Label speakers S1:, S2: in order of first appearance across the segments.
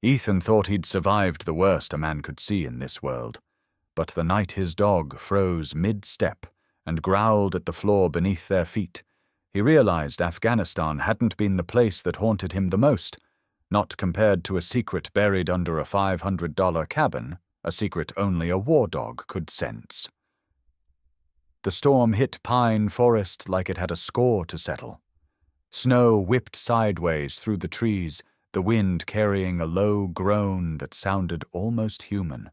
S1: Ethan thought he'd survived the worst a man could see in this world, but the night his dog froze mid-step and growled at the floor beneath their feet, he realized Afghanistan hadn't been the place that haunted him the most, not compared to a secret buried under a $500 cabin, a secret only a war dog could sense. The storm hit pine forest like it had a score to settle. Snow whipped sideways through the trees, the wind carrying a low groan that sounded almost human.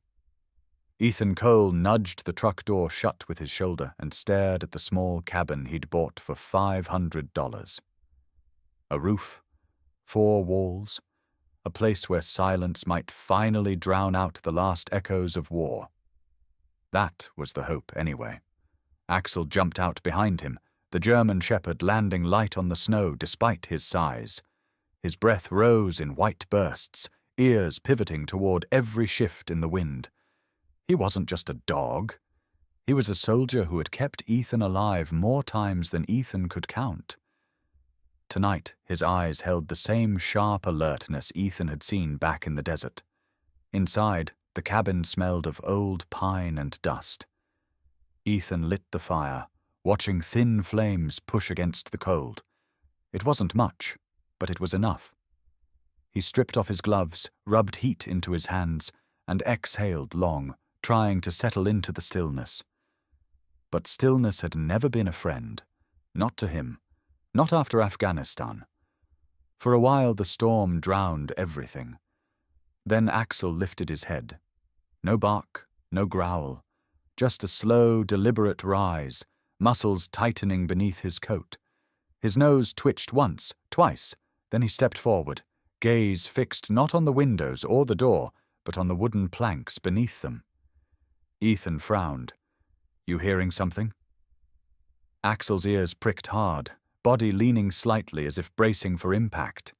S1: Ethan Cole nudged the truck door shut with his shoulder and stared at the small cabin he'd bought for $500. A roof, 4 walls, a place where silence might finally drown out the last echoes of war. That was the hope, anyway. Axel jumped out behind him, the German shepherd landing light on the snow despite his size. His breath rose in white bursts, ears pivoting toward every shift in the wind. He wasn't just a dog. He was a soldier who had kept Ethan alive more times than Ethan could count. Tonight, his eyes held the same sharp alertness Ethan had seen back in the desert. Inside, the cabin smelled of old pine and dust. Ethan lit the fire, watching thin flames push against the cold. It wasn't much, but it was enough. He stripped off his gloves, rubbed heat into his hands, and exhaled long, trying to settle into the stillness. But stillness had never been a friend, not to him, not after Afghanistan. For a while the storm drowned everything. Then Axel lifted his head. No bark, no growl, just a slow, deliberate rise, muscles tightening beneath his coat. His nose twitched once, twice, then he stepped forward, gaze fixed not on the windows or the door, but on the wooden planks beneath them. Ethan frowned. "You hearing something?" Axel's ears pricked hard, body leaning slightly as if bracing for impact.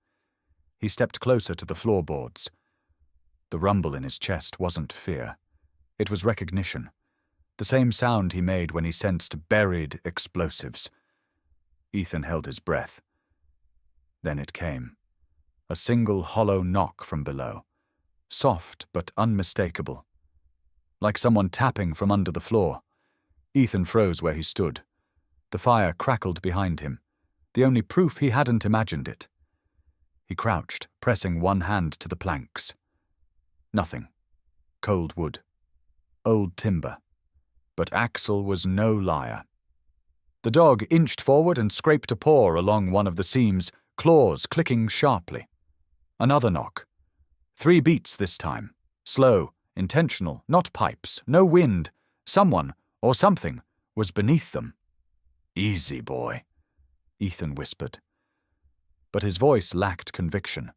S1: He stepped closer to the floorboards. The rumble in his chest wasn't fear. It was recognition. The same sound he made when he sensed buried explosives. Ethan held his breath. Then it came. A single hollow knock from below. Soft but unmistakable. Like someone tapping from under the floor. Ethan froze where he stood. The fire crackled behind him. The only proof he hadn't imagined it. He crouched, pressing one hand to the planks. Nothing. Cold wood. Old timber. But Axel was no liar. The dog inched forward and scraped a paw along one of the seams, claws clicking sharply. Another knock. 3 beats this time. Slow, intentional, not pipes, no wind. Someone, or something, was beneath them. "Easy, boy," Ethan whispered. But his voice lacked conviction.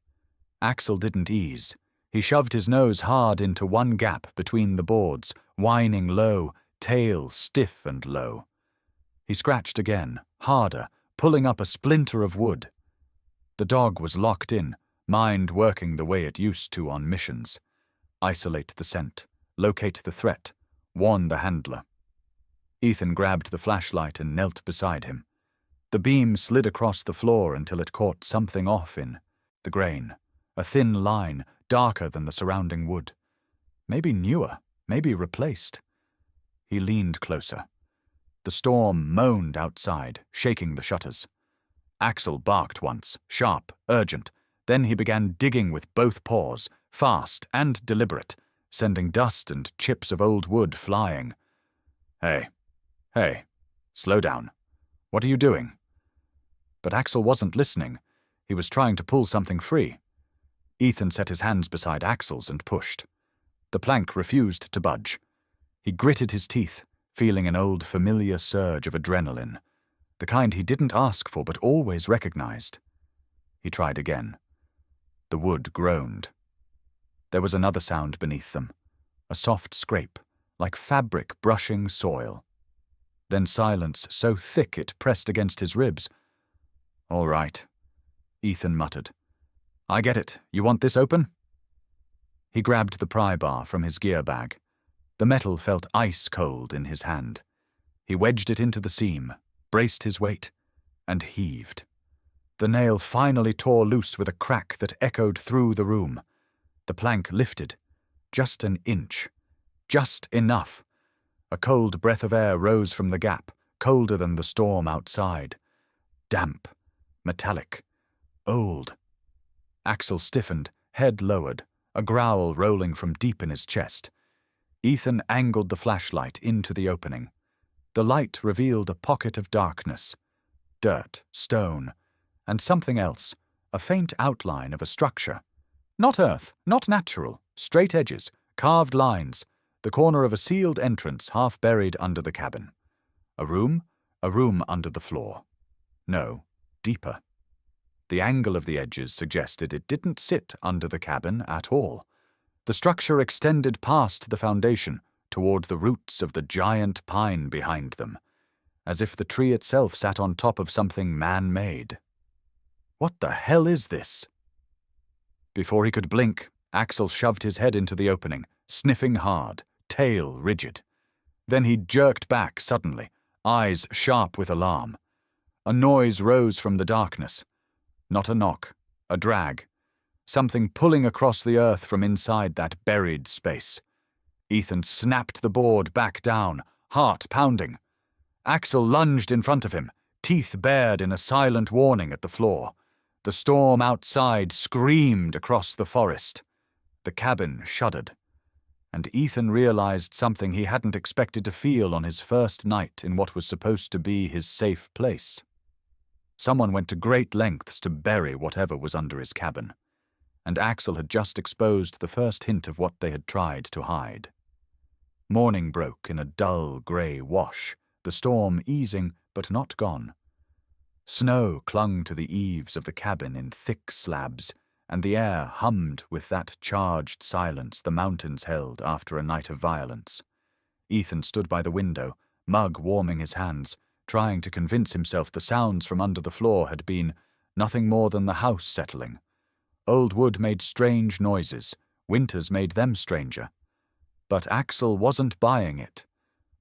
S1: Axel didn't ease. He shoved his nose hard into one gap between the boards, whining low, tail stiff and low. He scratched again, harder, pulling up a splinter of wood. The dog was locked in, mind working the way it used to on missions. Isolate the scent, locate the threat, warn the handler. Ethan grabbed the flashlight and knelt beside him. The beam slid across the floor until it caught something off in the grain, a thin line, darker than the surrounding wood. Maybe newer, maybe replaced. He leaned closer. The storm moaned outside, shaking the shutters. Axel barked once, sharp, urgent. Then he began digging with both paws, fast and deliberate, sending dust and chips of old wood flying. Hey, slow down. What are you doing?" But Axel wasn't listening. He was trying to pull something free. Ethan set his hands beside Axel's and pushed. The plank refused to budge. He gritted his teeth, feeling an old familiar surge of adrenaline, the kind he didn't ask for but always recognized. He tried again. The wood groaned. There was another sound beneath them, a soft scrape, like fabric brushing soil. Then silence so thick it pressed against his ribs. "All right," Ethan muttered. "I get it. You want this open?" He grabbed the pry bar from his gear bag. The metal felt ice cold in his hand. He wedged it into the seam, braced his weight, and heaved. The nail finally tore loose with a crack that echoed through the room. The plank lifted. Just an inch. Just enough. A cold breath of air rose from the gap, colder than the storm outside. Damp. Metallic. Old. Axel stiffened, head lowered, a growl rolling from deep in his chest. Ethan angled the flashlight into the opening. The light revealed a pocket of darkness. Dirt, stone, and something else, a faint outline of a structure. Not earth, not natural, straight edges, carved lines, the corner of a sealed entrance half buried under the cabin. A room under the floor. No, deeper. The angle of the edges suggested it didn't sit under the cabin at all. The structure extended past the foundation, toward the roots of the giant pine behind them, as if the tree itself sat on top of something man-made. What the hell is this? Before he could blink, Axel shoved his head into the opening, sniffing hard, tail rigid. Then he jerked back suddenly, eyes sharp with alarm. A noise rose from the darkness. Not a knock, a drag. Something pulling across the earth from inside that buried space. Ethan snapped the board back down, heart pounding. Axel lunged in front of him, teeth bared in a silent warning at the floor. The storm outside screamed across the forest. The cabin shuddered. And Ethan realized something he hadn't expected to feel on his first night in what was supposed to be his safe place. Someone went to great lengths to bury whatever was under his cabin, and Axel had just exposed the first hint of what they had tried to hide. Morning broke in a dull grey wash, the storm easing but not gone. Snow clung to the eaves of the cabin in thick slabs, and the air hummed with that charged silence the mountains held after a night of violence. Ethan stood by the window, mug warming his hands, trying to convince himself the sounds from under the floor had been nothing more than the house settling. Old wood made strange noises, winters made them stranger. But Axel wasn't buying it.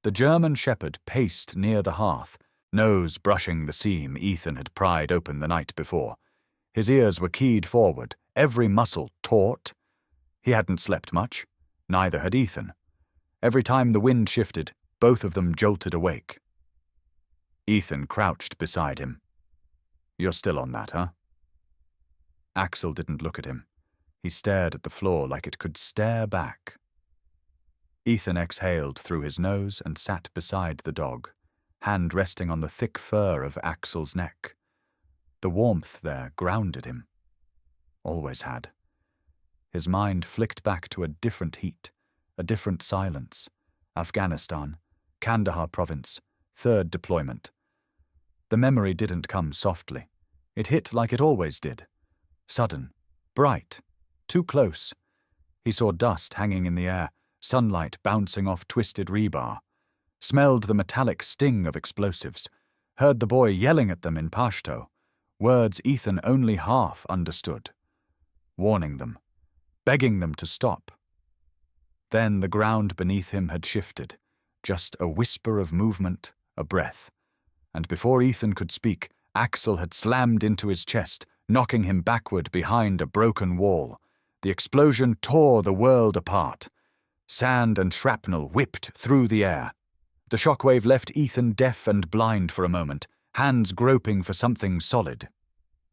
S1: The German shepherd paced near the hearth, nose brushing the seam Ethan had pried open the night before. His ears were keyed forward, every muscle taut. He hadn't slept much. Neither had Ethan. Every time the wind shifted, both of them jolted awake. Ethan crouched beside him. "You're still on that, huh?" Axel didn't look at him. He stared at the floor like it could stare back. Ethan exhaled through his nose and sat beside the dog, hand resting on the thick fur of Axel's neck. The warmth there grounded him. Always had. His mind flicked back to a different heat, a different silence. Afghanistan, Kandahar province, third deployment. The memory didn't come softly. It hit like it always did. Sudden, bright, too close. He saw dust hanging in the air, sunlight bouncing off twisted rebar. Smelled the metallic sting of explosives. Heard the boy yelling at them in Pashto, words Ethan only half understood. Warning them, begging them to stop. Then the ground beneath him had shifted. Just a whisper of movement, a breath. And before Ethan could speak, Axel had slammed into his chest, knocking him backward behind a broken wall. The explosion tore the world apart. Sand and shrapnel whipped through the air. The shockwave left Ethan deaf and blind for a moment, hands groping for something solid.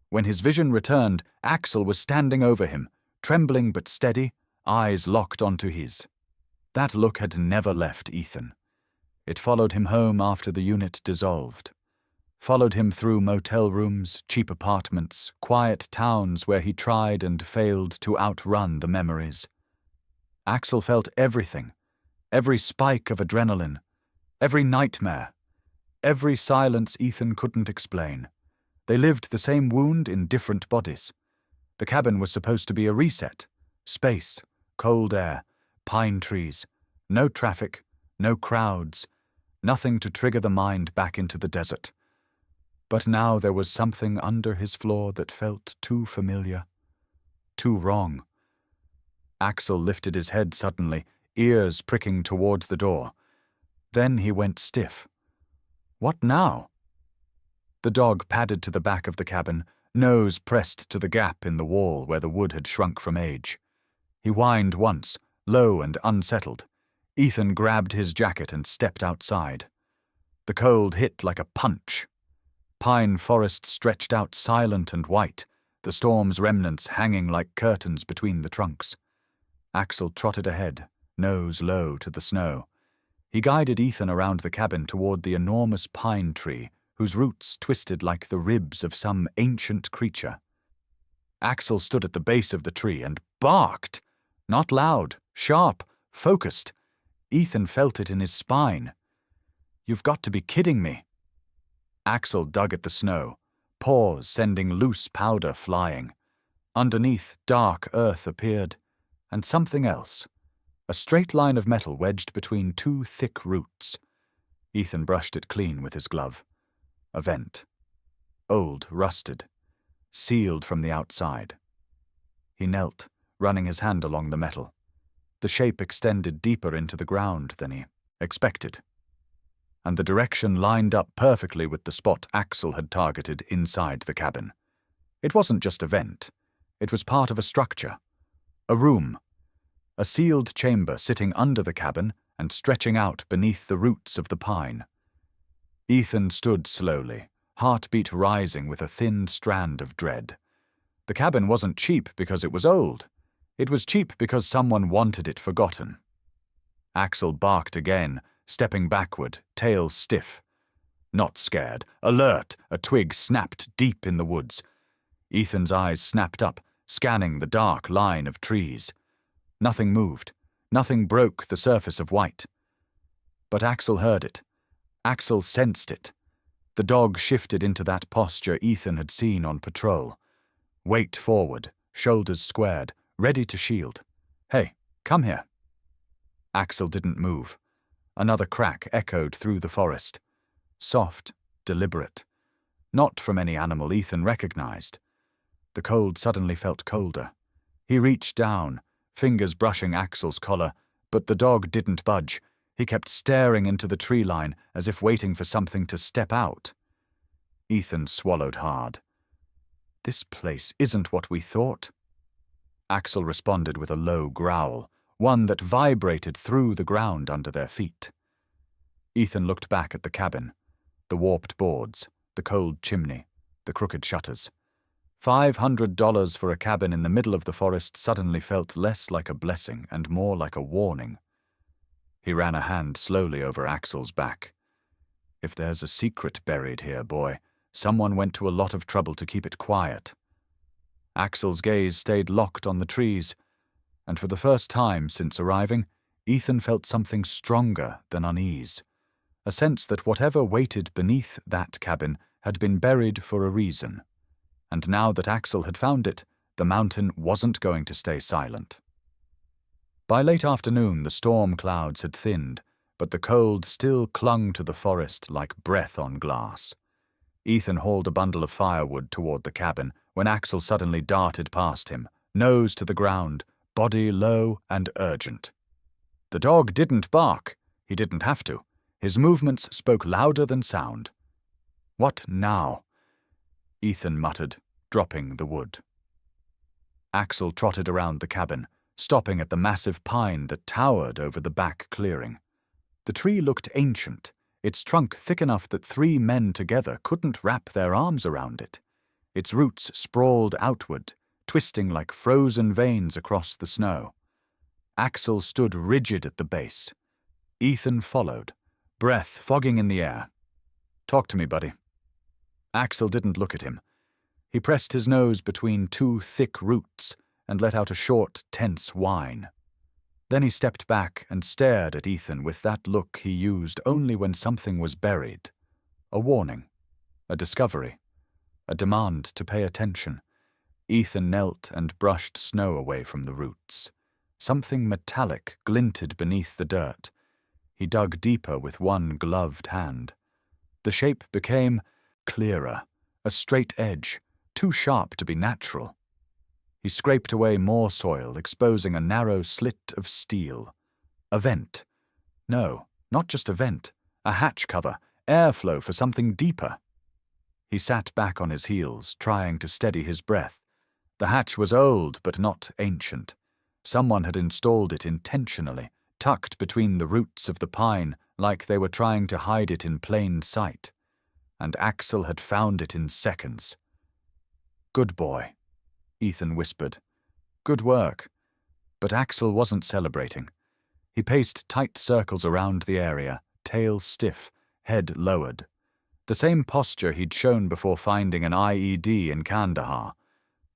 S1: When his vision returned, Axel was standing over him, trembling but steady, eyes locked onto his. That look had never left Ethan. It followed him home after the unit dissolved. Followed him through motel rooms, cheap apartments, quiet towns where he tried and failed to outrun the memories. Axel felt everything, every spike of adrenaline, every nightmare, every silence Ethan couldn't explain. They lived the same wound in different bodies. The cabin was supposed to be a reset. Space, cold air, pine trees, no traffic, no crowds, nothing to trigger the mind back into the desert. But now there was something under his floor that felt too familiar, too wrong. Axel lifted his head suddenly, ears pricking toward the door. Then he went stiff. What now? The dog padded to the back of the cabin, nose pressed to the gap in the wall where the wood had shrunk from age. He whined once, low and unsettled. Ethan grabbed his jacket and stepped outside. The cold hit like a punch. Pine forest stretched out silent and white, the storm's remnants hanging like curtains between the trunks. Axel trotted ahead, nose low to the snow. He guided Ethan around the cabin toward the enormous pine tree, whose roots twisted like the ribs of some ancient creature. Axel stood at the base of the tree and barked. Not loud, sharp, focused. Ethan felt it in his spine. "You've got to be kidding me." Axel dug at the snow, paws sending loose powder flying. Underneath, dark earth appeared, and something else. A straight line of metal wedged between two thick roots. Ethan brushed it clean with his glove. A vent. Old, rusted. Sealed from the outside. He knelt, running his hand along the metal. The shape extended deeper into the ground than he expected. And the direction lined up perfectly with the spot Axel had targeted inside the cabin. It wasn't just a vent. It was part of a structure. A room. A sealed chamber sitting under the cabin and stretching out beneath the roots of the pine. Ethan stood slowly, heartbeat rising with a thin strand of dread. The cabin wasn't cheap because it was old. It was cheap because someone wanted it forgotten. Axel barked again, stepping backward, tail stiff. Not scared, alert, a twig snapped deep in the woods. Ethan's eyes snapped up, scanning the dark line of trees. Nothing moved. Nothing broke the surface of white. But Axel heard it. Axel sensed it. The dog shifted into that posture Ethan had seen on patrol. Weight forward, shoulders squared, ready to shield. "Hey, come here." Axel didn't move. Another crack echoed through the forest. Soft, deliberate. Not from any animal Ethan recognized. The cold suddenly felt colder. He reached down, fingers brushing Axel's collar, but the dog didn't budge. He kept staring into the tree line as if waiting for something to step out. Ethan swallowed hard. "This place isn't what we thought." Axel responded with a low growl, one that vibrated through the ground under their feet. Ethan looked back at the cabin, the warped boards, the cold chimney, the crooked shutters. $500 for a cabin in the middle of the forest suddenly felt less like a blessing and more like a warning. He ran a hand slowly over Axel's back. "If there's a secret buried here, boy, someone went to a lot of trouble to keep it quiet." Axel's gaze stayed locked on the trees, and for the first time since arriving, Ethan felt something stronger than unease. A sense that whatever waited beneath that cabin had been buried for a reason. And now that Axel had found it, the mountain wasn't going to stay silent. By late afternoon, the storm clouds had thinned, but the cold still clung to the forest like breath on glass. Ethan hauled a bundle of firewood toward the cabin when Axel suddenly darted past him, nose to the ground, body low and urgent. The dog didn't bark. He didn't have to. His movements spoke louder than sound. "What now?" Ethan muttered, dropping the wood. Axel trotted around the cabin, stopping at the massive pine that towered over the back clearing. The tree looked ancient, its trunk thick enough that 3 men together couldn't wrap their arms around it. Its roots sprawled outward, twisting like frozen veins across the snow. Axel stood rigid at the base. Ethan followed, breath fogging in the air. "Talk to me, buddy." Axel didn't look at him. He pressed his nose between 2 thick roots and let out a short, tense whine. Then he stepped back and stared at Ethan with that look he used only when something was buried. A warning, a discovery, a demand to pay attention. Ethan knelt and brushed snow away from the roots. Something metallic glinted beneath the dirt. He dug deeper with one gloved hand. The shape became clearer, a straight edge, too sharp to be natural. He scraped away more soil, exposing a narrow slit of steel. A vent. No, not just a vent. A hatch cover, airflow for something deeper. He sat back on his heels, trying to steady his breath. The hatch was old, but not ancient. Someone had installed it intentionally, tucked between the roots of the pine like they were trying to hide it in plain sight. And Axel had found it in seconds. "Good boy," Ethan whispered. "Good work." But Axel wasn't celebrating. He paced tight circles around the area, tail stiff, head lowered. The same posture he'd shown before finding an IED in Kandahar.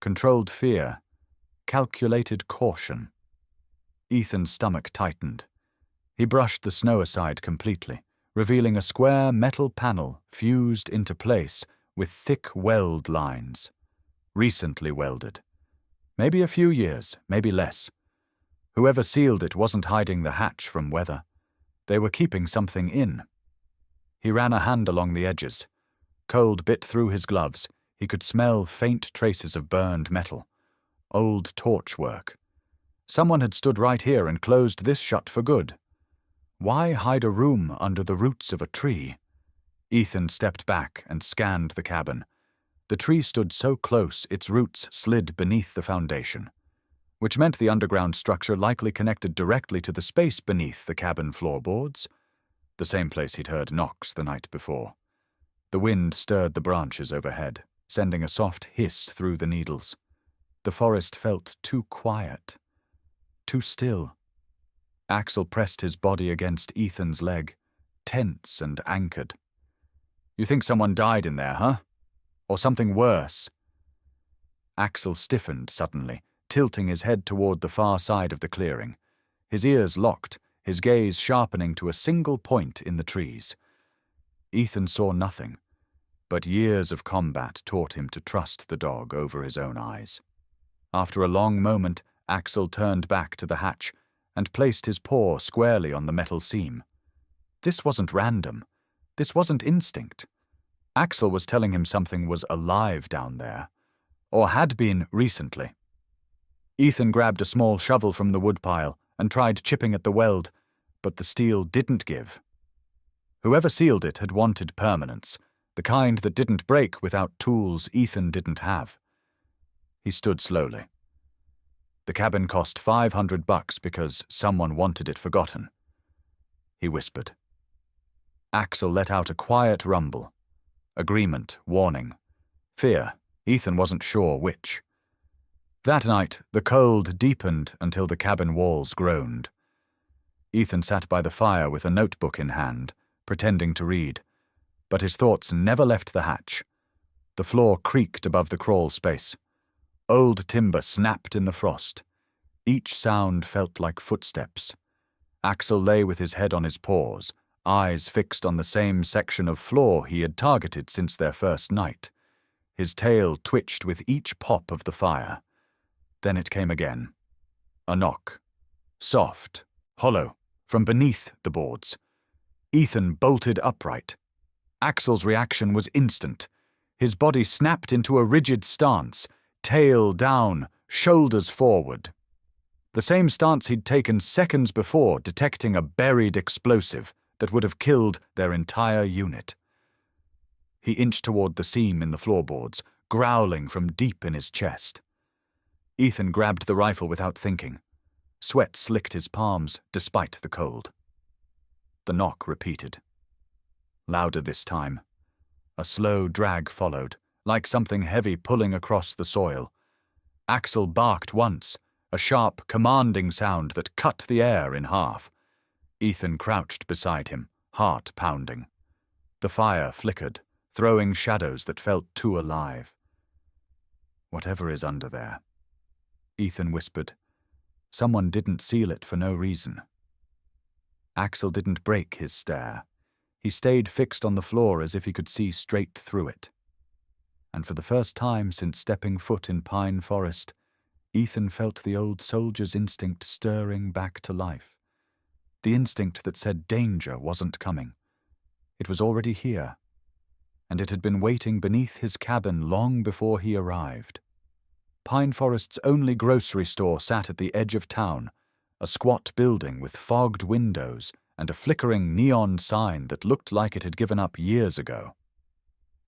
S1: Controlled fear. Calculated caution. Ethan's stomach tightened. He brushed the snow aside completely, revealing a square metal panel fused into place with thick weld lines. Recently welded. Maybe a few years, maybe less. Whoever sealed it wasn't hiding the hatch from weather. They were keeping something in. He ran a hand along the edges. Cold bit through his gloves. He could smell faint traces of burned metal. Old torch work. Someone had stood right here and closed this shut for good. Why hide a room under the roots of a tree? Ethan stepped back and scanned the cabin. The tree stood so close its roots slid beneath the foundation, which meant the underground structure likely connected directly to the space beneath the cabin floorboards, the same place he'd heard knocks the night before. The wind stirred the branches overhead, sending a soft hiss through the needles. The forest felt too quiet, too still. Axel pressed his body against Ethan's leg, tense and anchored. "You think someone died in there, huh? Or something worse?" Axel stiffened suddenly, tilting his head toward the far side of the clearing. His ears locked, his gaze sharpening to a single point in the trees. Ethan saw nothing, but years of combat taught him to trust the dog over his own eyes. After a long moment, Axel turned back to the hatch and placed his paw squarely on the metal seam. This wasn't random. This wasn't instinct. Axel was telling him something was alive down there, or had been recently. Ethan grabbed a small shovel from the woodpile and tried chipping at the weld, but the steel didn't give. Whoever sealed it had wanted permanence, the kind that didn't break without tools Ethan didn't have. He stood slowly. The cabin cost $500 because someone wanted it forgotten. He whispered. Axel let out a quiet rumble. Agreement, warning. Fear. Ethan wasn't sure which. That night, the cold deepened until the cabin walls groaned. Ethan sat by the fire with a notebook in hand, pretending to read, but his thoughts never left the hatch. The floor creaked above the crawl space. Old timber snapped in the frost. Each sound felt like footsteps. Axel lay with his head on his paws, eyes fixed on the same section of floor he had targeted since their first night. His tail twitched with each pop of the fire. Then it came again. A knock. Soft, hollow, from beneath the boards. Ethan bolted upright. Axel's reaction was instant. His body snapped into a rigid stance, tail down, shoulders forward. The same stance he'd taken seconds before detecting a buried explosive that would have killed their entire unit. He inched toward the seam in the floorboards, growling from deep in his chest. Ethan grabbed the rifle without thinking. Sweat slicked his palms despite the cold. The knock repeated. Louder this time. A slow drag followed, like something heavy pulling across the soil. Axel barked once, a sharp, commanding sound that cut the air in half. Ethan crouched beside him, heart pounding. The fire flickered, throwing shadows that felt too alive. "Whatever is under there," Ethan whispered. "Someone didn't seal it for no reason." Axel didn't break his stare. He stayed fixed on the floor as if he could see straight through it. And for the first time since stepping foot in Pine Forest, Ethan felt the old soldier's instinct stirring back to life. The instinct that said danger wasn't coming. It was already here, and it had been waiting beneath his cabin long before he arrived. Pine Forest's only grocery store sat at the edge of town, a squat building with fogged windows and a flickering neon sign that looked like it had given up years ago.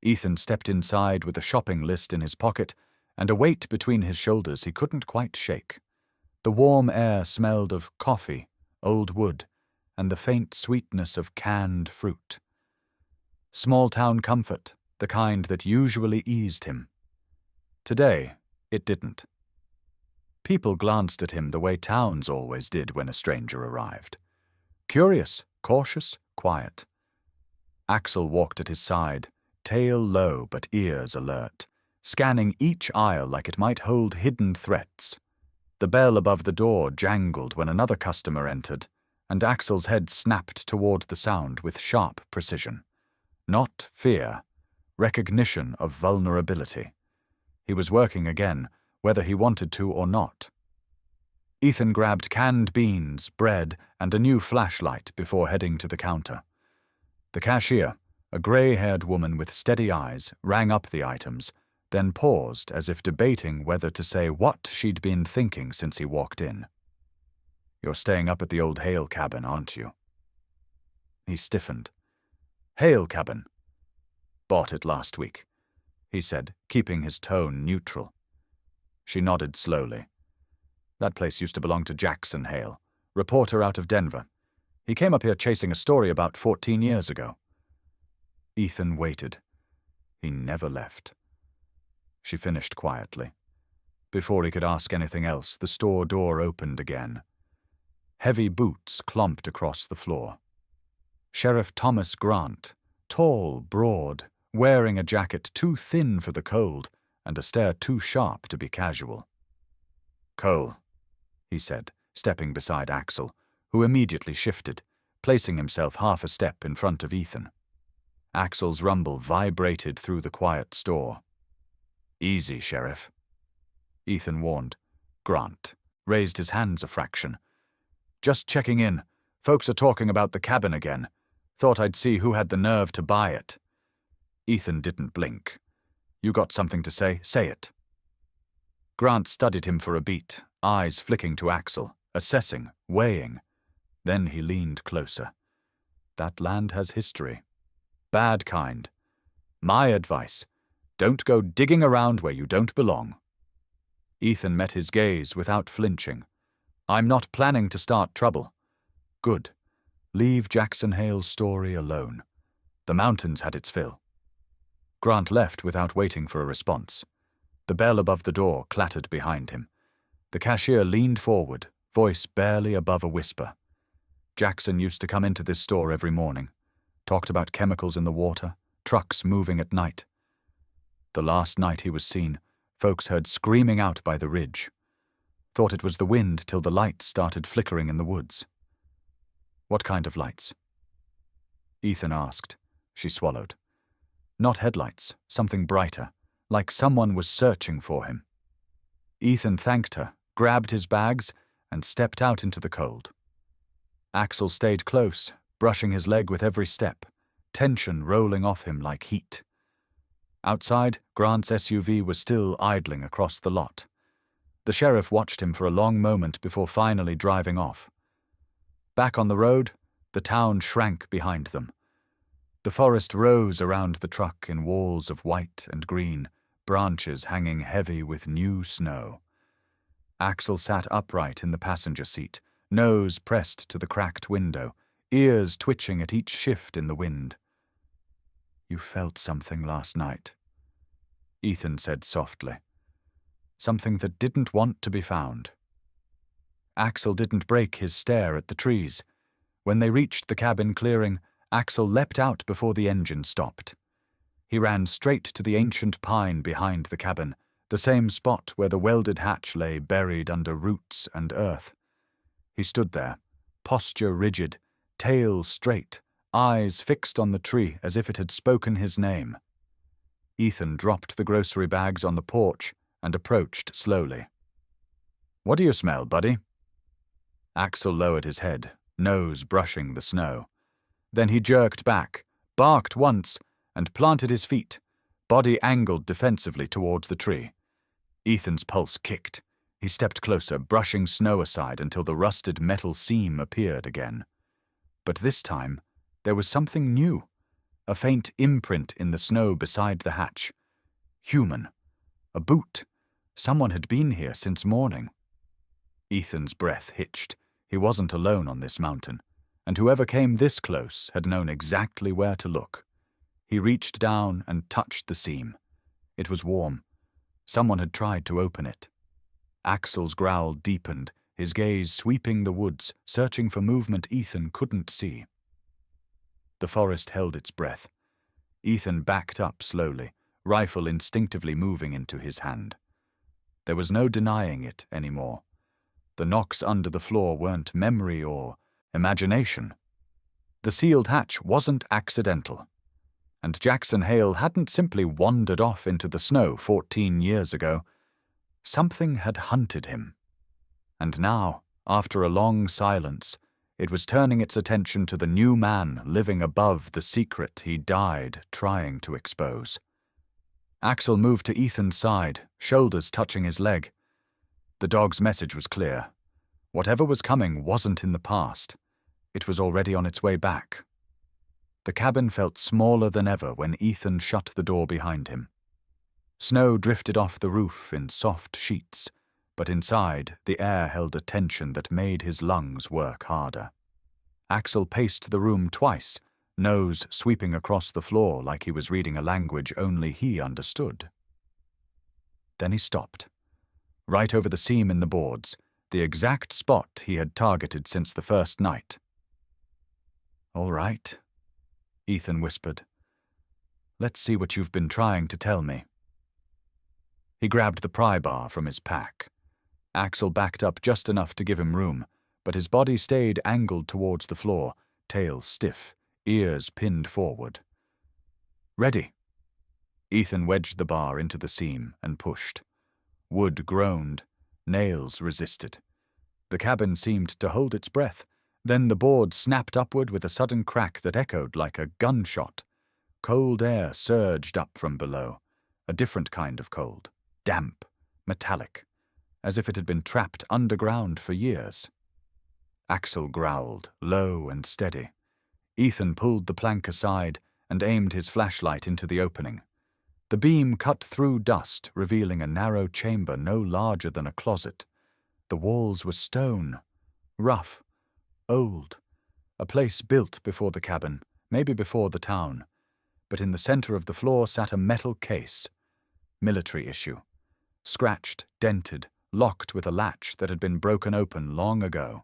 S1: Ethan stepped inside with a shopping list in his pocket and a weight between his shoulders he couldn't quite shake. The warm air smelled of coffee, old wood, and the faint sweetness of canned fruit. Small-town comfort, the kind that usually eased him. Today, it didn't. People glanced at him the way towns always did when a stranger arrived. Curious, cautious, quiet. Axel walked at his side, tail low but ears alert, scanning each aisle like it might hold hidden threats. The bell above the door jangled when another customer entered, and Axel's head snapped toward the sound with sharp precision. Not fear, recognition of vulnerability. He was working again, whether he wanted to or not. Ethan grabbed canned beans, bread, and a new flashlight before heading to the counter. The cashier, a gray-haired woman with steady eyes, rang up the items, then paused as if debating whether to say what she'd been thinking since he walked in. "You're staying up at the old Hale cabin, aren't you?" He stiffened. "Hale cabin. Bought it last week," he said, keeping his tone neutral. She nodded slowly. "That place used to belong to Jackson Hale, reporter out of Denver. He came up here chasing a story about 14 years ago." Ethan waited. He never left. She finished quietly. Before he could ask anything else, the store door opened again. Heavy boots clomped across the floor. Sheriff Thomas Grant, tall, broad, wearing a jacket too thin for the cold and a stare too sharp to be casual. "Cole," he said, stepping beside Axel, who immediately shifted, placing himself half a step in front of Ethan. Axel's rumble vibrated through the quiet store. "Easy, Sheriff," Ethan warned. Grant raised his hands a fraction. "Just checking in. Folks are talking about the cabin again. Thought I'd see who had the nerve to buy it." Ethan didn't blink. "You got something to say? Say it." Grant studied him for a beat, eyes flicking to Axel, assessing, weighing. Then he leaned closer. "That land has history. Bad kind. My advice: don't go digging around where you don't belong." Ethan met his gaze without flinching. "I'm not planning to start trouble." "Good. Leave Jackson Hale's story alone. The mountains had its fill." Grant left without waiting for a response. The bell above the door clattered behind him. The cashier leaned forward, voice barely above a whisper. Jackson used to come into this store every morning. Talked about chemicals in the water, trucks moving at night. The last night he was seen, folks heard screaming out by the ridge. Thought it was the wind till the lights started flickering in the woods. "What kind of lights?" Ethan asked. She swallowed. "Not headlights, something brighter, like someone was searching for him." Ethan thanked her, grabbed his bags, and stepped out into the cold. Axel stayed close, brushing his leg with every step, tension rolling off him like heat. Outside, Grant's SUV was still idling across the lot. The sheriff watched him for a long moment before finally driving off. Back on the road, the town shrank behind them. The forest rose around the truck in walls of white and green, branches hanging heavy with new snow. Axel sat upright in the passenger seat, nose pressed to the cracked window, ears twitching at each shift in the wind. "You felt something last night," Ethan said softly. "Something that didn't want to be found." Axel didn't break his stare at the trees. When they reached the cabin clearing, Axel leapt out before the engine stopped. He ran straight to the ancient pine behind the cabin, the same spot where the welded hatch lay buried under roots and earth. He stood there, posture rigid, tail straight, eyes fixed on the tree as if it had spoken his name. Ethan dropped the grocery bags on the porch and approached slowly. "What do you smell, buddy?" Axel lowered his head, nose brushing the snow. Then he jerked back, barked once, and planted his feet, body angled defensively towards the tree. Ethan's pulse kicked. He stepped closer, brushing snow aside until the rusted metal seam appeared again. But this time, there was something new, a faint imprint in the snow beside the hatch. Human. A boot. Someone had been here since morning. Ethan's breath hitched. He wasn't alone on this mountain, and whoever came this close had known exactly where to look. He reached down and touched the seam. It was warm. Someone had tried to open it. Axel's growl deepened, his gaze sweeping the woods, searching for movement Ethan couldn't see. The forest held its breath. Ethan backed up slowly, rifle instinctively moving into his hand. There was no denying it anymore. The knocks under the floor weren't memory or imagination. The sealed hatch wasn't accidental. And Jackson Hale hadn't simply wandered off into the snow 14 years ago. Something had hunted him. And now, after a long silence, it was turning its attention to the new man living above the secret he died trying to expose. Axel moved to Ethan's side, shoulders touching his leg. The dog's message was clear. Whatever was coming wasn't in the past. It was already on its way back. The cabin felt smaller than ever when Ethan shut the door behind him. Snow drifted off the roof in soft sheets, but inside the air held a tension that made his lungs work harder. Axel paced the room twice, nose sweeping across the floor like he was reading a language only he understood. Then he stopped. Right over the seam in the boards, the exact spot he had targeted since the first night. "All right," Ethan whispered. "Let's see what you've been trying to tell me." He grabbed the pry bar from his pack. Axel backed up just enough to give him room, but his body stayed angled towards the floor, tail stiff, ears pinned forward. "Ready." Ethan wedged the bar into the seam and pushed. Wood groaned. Nails resisted. The cabin seemed to hold its breath. Then the board snapped upward with a sudden crack that echoed like a gunshot. Cold air surged up from below, a different kind of cold, damp, metallic, as if it had been trapped underground for years. Axel growled, low and steady. Ethan pulled the plank aside and aimed his flashlight into the opening. The beam cut through dust, revealing a narrow chamber no larger than a closet. The walls were stone, rough, old, a place built before the cabin, maybe before the town. But in the center of the floor sat a metal case. Military issue. Scratched, dented, locked with a latch that had been broken open long ago.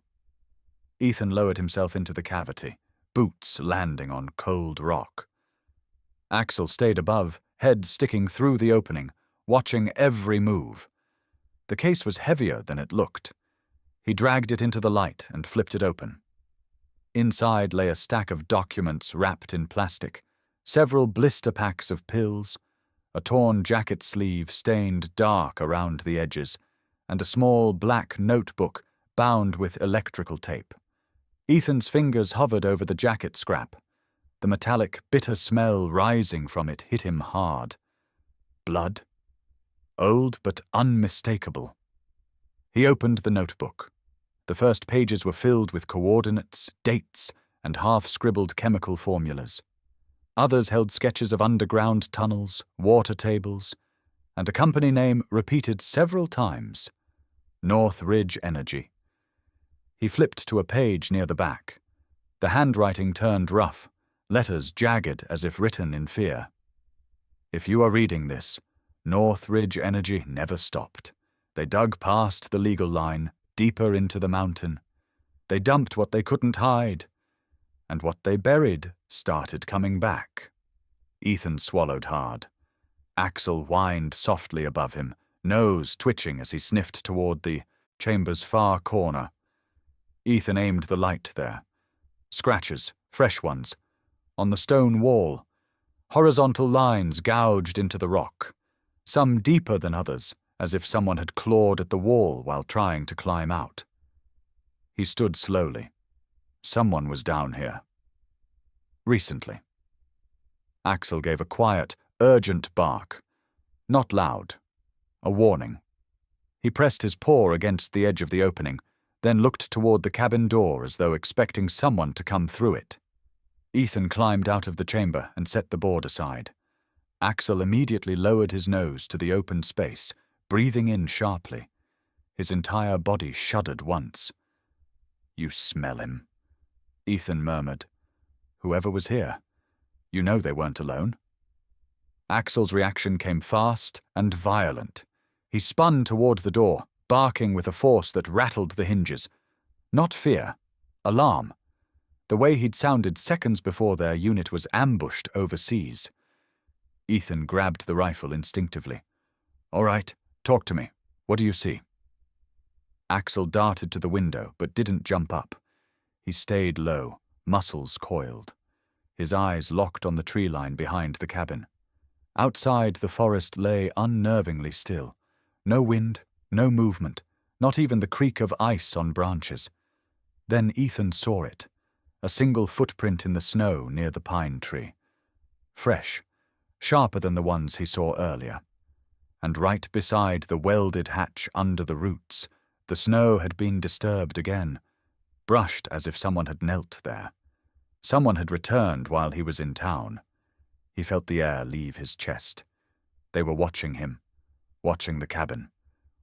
S1: Ethan lowered himself into the cavity, boots landing on cold rock. Axel stayed above, head sticking through the opening, watching every move. The case was heavier than it looked. He dragged it into the light and flipped it open. Inside lay a stack of documents wrapped in plastic, several blister packs of pills, a torn jacket sleeve stained dark around the edges, and a small black notebook bound with electrical tape. Ethan's fingers hovered over the jacket scrap. The metallic, bitter smell rising from it hit him hard. Blood? Old but unmistakable. He opened the notebook. The first pages were filled with coordinates, dates, and half-scribbled chemical formulas. Others held sketches of underground tunnels, water tables, and a company name repeated several times: North Ridge Energy. He flipped to a page near the back. The handwriting turned rough, letters jagged as if written in fear. "If you are reading this, North Ridge Energy never stopped. They dug past the legal line, deeper into the mountain. They dumped what they couldn't hide, and what they buried started coming back." Ethan swallowed hard. Axel whined softly above him, nose twitching as he sniffed toward the chamber's far corner. Ethan aimed the light there. Scratches, fresh ones, on the stone wall. Horizontal lines gouged into the rock, some deeper than others, as if someone had clawed at the wall while trying to climb out. He stood slowly. Someone was down here. Recently. Axel gave a quiet, urgent bark. Not loud. A warning. He pressed his paw against the edge of the opening, then looked toward the cabin door as though expecting someone to come through it. Ethan climbed out of the chamber and set the board aside. Axel immediately lowered his nose to the open space, breathing in sharply. His entire body shuddered once. "You smell him," Ethan murmured. "Whoever was here. You know they weren't alone." Axel's reaction came fast and violent. He spun toward the door, barking with a force that rattled the hinges. Not fear, alarm. The way he'd sounded seconds before their unit was ambushed overseas. Ethan grabbed the rifle instinctively. "All right, talk to me. What do you see?" Axel darted to the window, but didn't jump up. He stayed low, muscles coiled. His eyes locked on the tree line behind the cabin. Outside, the forest lay unnervingly still. No wind, no movement, not even the creak of ice on branches. Then Ethan saw it, a single footprint in the snow near the pine tree. Fresh, sharper than the ones he saw earlier. And right beside the welded hatch under the roots, the snow had been disturbed again, brushed as if someone had knelt there. Someone had returned while he was in town. He felt the air leave his chest. They were watching him, watching the cabin,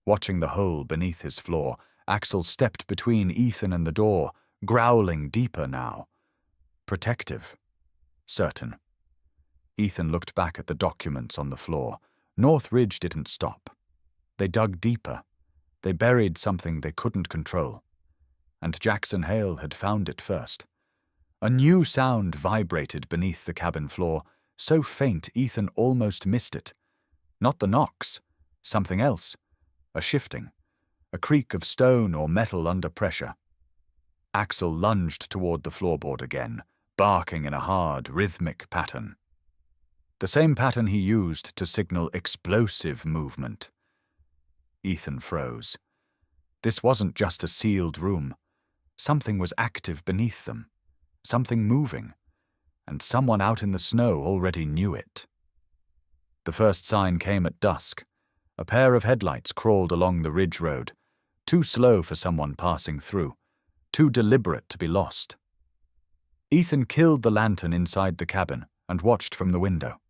S1: watching the hole beneath his floor. Axel stepped between Ethan and the door, growling deeper now. Protective. Certain. Ethan looked back at the documents on the floor. Northridge didn't stop. They dug deeper. They buried something they couldn't control. And Jackson Hale had found it first. A new sound vibrated beneath the cabin floor, so faint Ethan almost missed it. Not the knocks. Something else. A shifting. A creak of stone or metal under pressure. Axel lunged toward the floorboard again, barking in a hard, rhythmic pattern. The same pattern he used to signal explosive movement. Ethan froze. This wasn't just a sealed room. Something was active beneath them. Something moving. And someone out in the snow already knew it. The first sign came at dusk. A pair of headlights crawled along the ridge road, too slow for someone passing through, too deliberate to be lost. Ethan killed the lantern inside the cabin and watched from the window.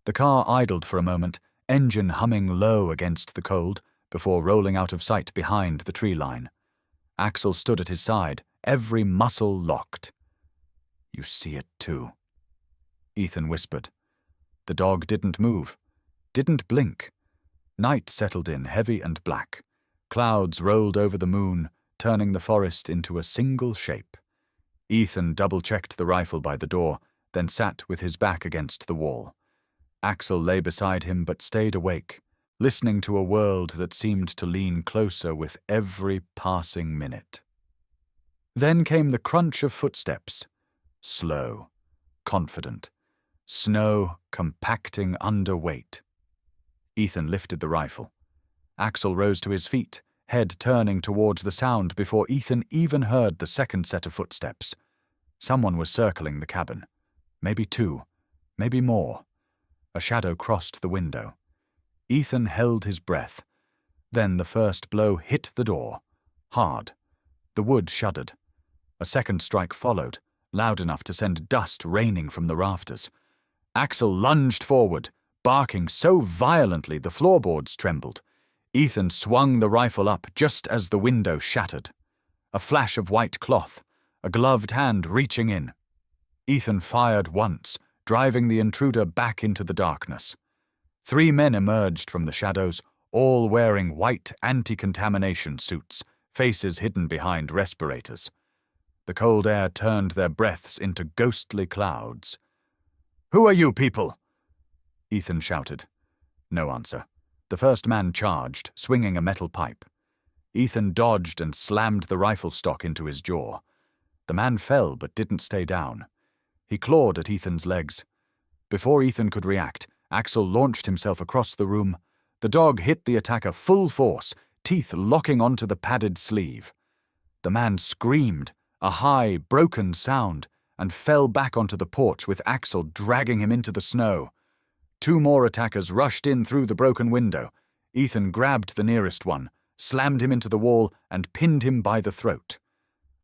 S1: The car idled for a moment, engine humming low against the cold, before rolling out of sight behind the tree line. Axel stood at his side, every muscle locked. "You see it too," Ethan whispered. The dog didn't move, didn't blink. Night settled in, heavy and black. Clouds rolled over the moon, turning the forest into a single shape. Ethan double-checked the rifle by the door, then sat with his back against the wall. Axel lay beside him but stayed awake, listening to a world that seemed to lean closer with every passing minute. Then came the crunch of footsteps. Slow, confident, snow compacting under weight. Ethan lifted the rifle. Axel rose to his feet, head turning towards the sound before Ethan even heard the second set of footsteps. Someone was circling the cabin. Maybe two, maybe more. A shadow crossed the window. Ethan held his breath. Then the first blow hit the door. Hard. The wood shuddered. A second strike followed, loud enough to send dust raining from the rafters. Axel lunged forward, barking so violently the floorboards trembled. Ethan swung the rifle up just as the window shattered. A flash of white cloth, a gloved hand reaching in. Ethan fired once, driving the intruder back into the darkness. 3 men emerged from the shadows, all wearing white anti-contamination suits, faces hidden behind respirators. The cold air turned their breaths into ghostly clouds. "Who are you people?" Ethan shouted. No answer. The first man charged, swinging a metal pipe. Ethan dodged and slammed the rifle stock into his jaw. The man fell but didn't stay down. He clawed at Ethan's legs. Before Ethan could react, Axel launched himself across the room. The dog hit the attacker full force, teeth locking onto the padded sleeve. The man screamed, a high, broken sound, and fell back onto the porch with Axel dragging him into the snow. 2 more attackers rushed in through the broken window. Ethan grabbed the nearest one, slammed him into the wall, and pinned him by the throat.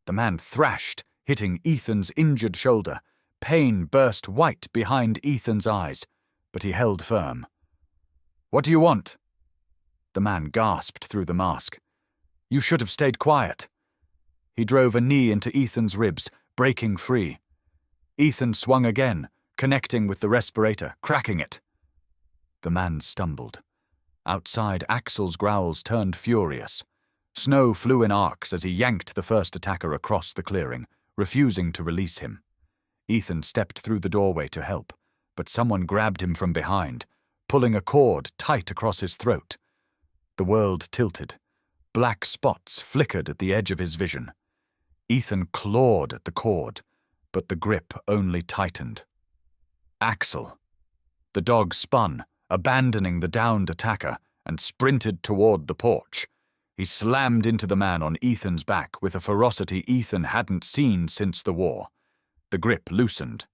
S1: The man thrashed, hitting Ethan's injured shoulder. Pain burst white behind Ethan's eyes, but he held firm. "What do you want?" The man gasped through the mask. You should have stayed quiet." He drove a knee into Ethan's ribs, breaking free. Ethan swung again, connecting with the respirator, cracking it. The man stumbled. Outside, Axel's growls turned furious. Snow flew in arcs as he yanked the first attacker across the clearing, refusing to release him. Ethan stepped through the doorway to help, but someone grabbed him from behind, pulling a cord tight across his throat. The world tilted. Black spots flickered at the edge of his vision. Ethan clawed at the cord, but the grip only tightened. Axel. The dog spun, abandoning the downed attacker, and sprinted toward the porch. He slammed into the man on Ethan's back with a ferocity Ethan hadn't seen since the war. The grip loosened.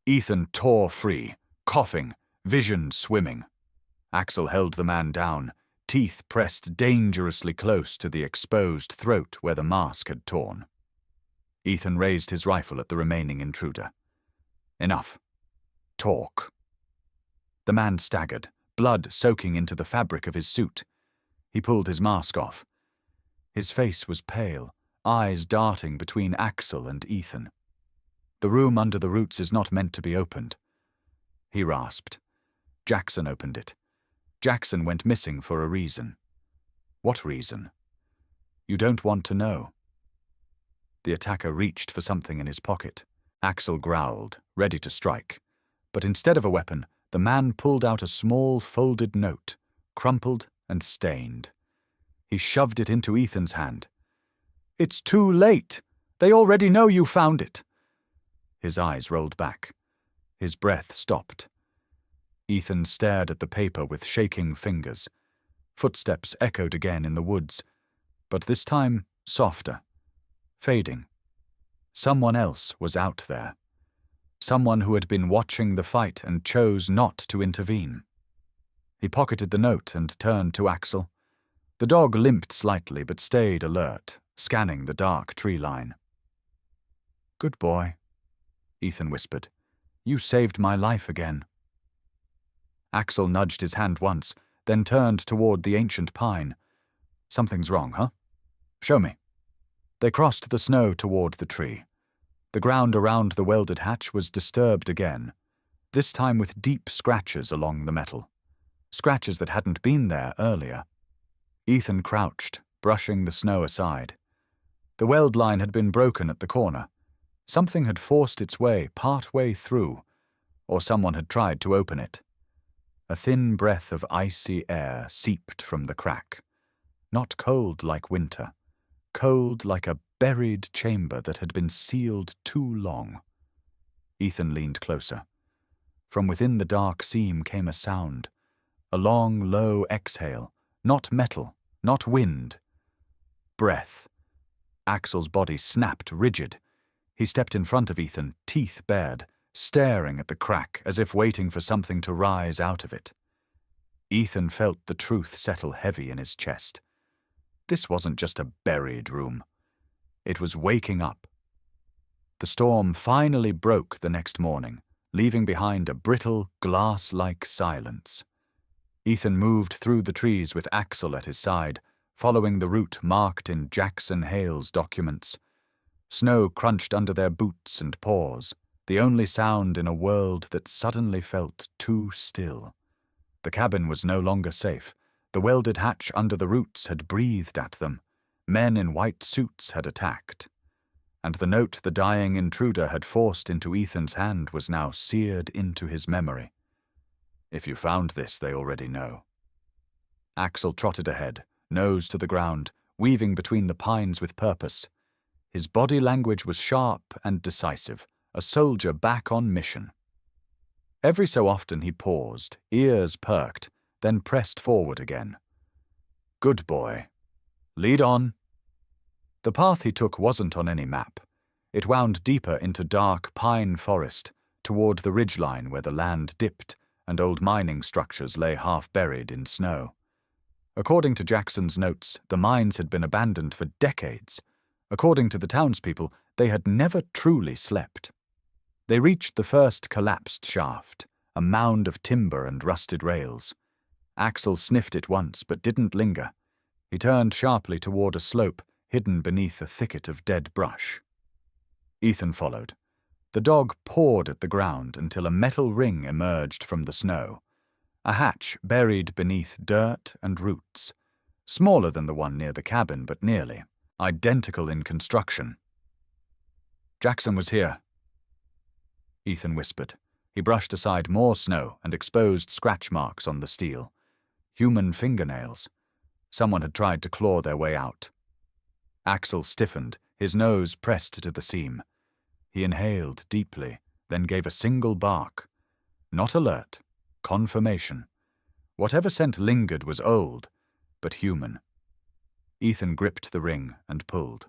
S1: Ethan tore free, coughing, vision swimming. Axel held the man down, teeth pressed dangerously close to the exposed throat where the mask had torn. Ethan raised his rifle at the remaining intruder. "Enough. Talk." The man staggered, blood soaking into the fabric of his suit. He pulled his mask off. His face was pale, eyes darting between Axel and Ethan. "The room under the roots is not meant to be opened." He rasped. Jackson opened it. Jackson went missing for a reason. What reason? You don't want to know. The attacker reached for something in his pocket. Axel growled, ready to strike. But instead of a weapon, the man pulled out a small folded note, crumpled and stained. He shoved it into Ethan's hand. "It's too late. They already know you found it." His eyes rolled back. His breath stopped. Ethan stared at the paper with shaking fingers. Footsteps echoed again in the woods, but this time softer, fading. Someone else was out there. Someone who had been watching the fight and chose not to intervene. He pocketed the note and turned to Axel. The dog limped slightly but stayed alert, scanning the dark tree line. "Good boy," Ethan whispered. "You saved my life again." Axel nudged his hand once, then turned toward the ancient pine. "Something's wrong, huh? Show me." They crossed the snow toward the tree. The ground around the welded hatch was disturbed again, this time with deep scratches along the metal. Scratches that hadn't been there earlier. Ethan crouched, brushing the snow aside. The weld line had been broken at the corner. Something had forced its way part-way through, or someone had tried to open it. A thin breath of icy air seeped from the crack. Not cold like winter, cold like a buried chamber that had been sealed too long. Ethan leaned closer. From within the dark seam came a sound, a long, low exhale, not metal, not wind. Breath. Axel's body snapped rigid. He stepped in front of Ethan, teeth bared, staring at the crack as if waiting for something to rise out of it. Ethan felt the truth settle heavy in his chest. This wasn't just a buried room. It was waking up. The storm finally broke the next morning, leaving behind a brittle, glass-like silence. Ethan moved through the trees with Axel at his side, following the route marked in Jackson Hale's documents. Snow crunched under their boots and paws, the only sound in a world that suddenly felt too still. The cabin was no longer safe. The welded hatch under the roots had breathed at them. Men in white suits had attacked. And the note the dying intruder had forced into Ethan's hand was now seared into his memory. If you found this, they already know. Axel trotted ahead, nose to the ground, weaving between the pines with purpose. His body language was sharp and decisive, a soldier back on mission. Every so often he paused, ears perked, then pressed forward again. "Good boy. Lead on." The path he took wasn't on any map. It wound deeper into dark pine forest, toward the ridgeline where the land dipped and old mining structures lay half-buried in snow. According to Jackson's notes, the mines had been abandoned for decades. According to the townspeople, they had never truly slept. They reached the first collapsed shaft, a mound of timber and rusted rails. Axel sniffed it once but didn't linger. He turned sharply toward a slope hidden beneath a thicket of dead brush. Ethan followed. The dog pawed at the ground until a metal ring emerged from the snow, a hatch buried beneath dirt and roots, smaller than the one near the cabin but nearly, identical in construction. "Jackson was here," Ethan whispered. He brushed aside more snow and exposed scratch marks on the steel. Human fingernails. Someone had tried to claw their way out. Axel stiffened, his nose pressed to the seam. He inhaled deeply, then gave a single bark. Not alert. Confirmation. Whatever scent lingered was old, but human. Ethan gripped the ring and pulled.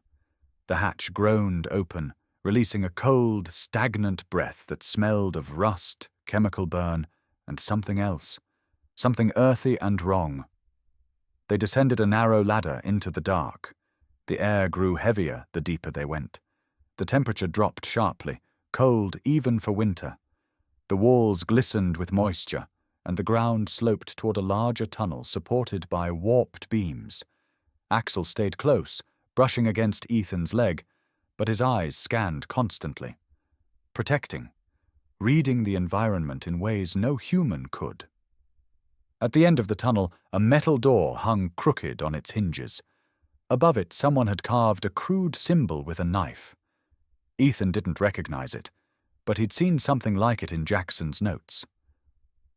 S1: The hatch groaned open, releasing a cold, stagnant breath that smelled of rust, chemical burn, and something else. Something earthy and wrong. They descended a narrow ladder into the dark. The air grew heavier the deeper they went. The temperature dropped sharply, cold even for winter. The walls glistened with moisture, and the ground sloped toward a larger tunnel supported by warped beams. Axel stayed close, brushing against Ethan's leg, but his eyes scanned constantly. Protecting, reading the environment in ways no human could. At the end of the tunnel, a metal door hung crooked on its hinges. Above it, someone had carved a crude symbol with a knife. Ethan didn't recognize it, but he'd seen something like it in Jackson's notes.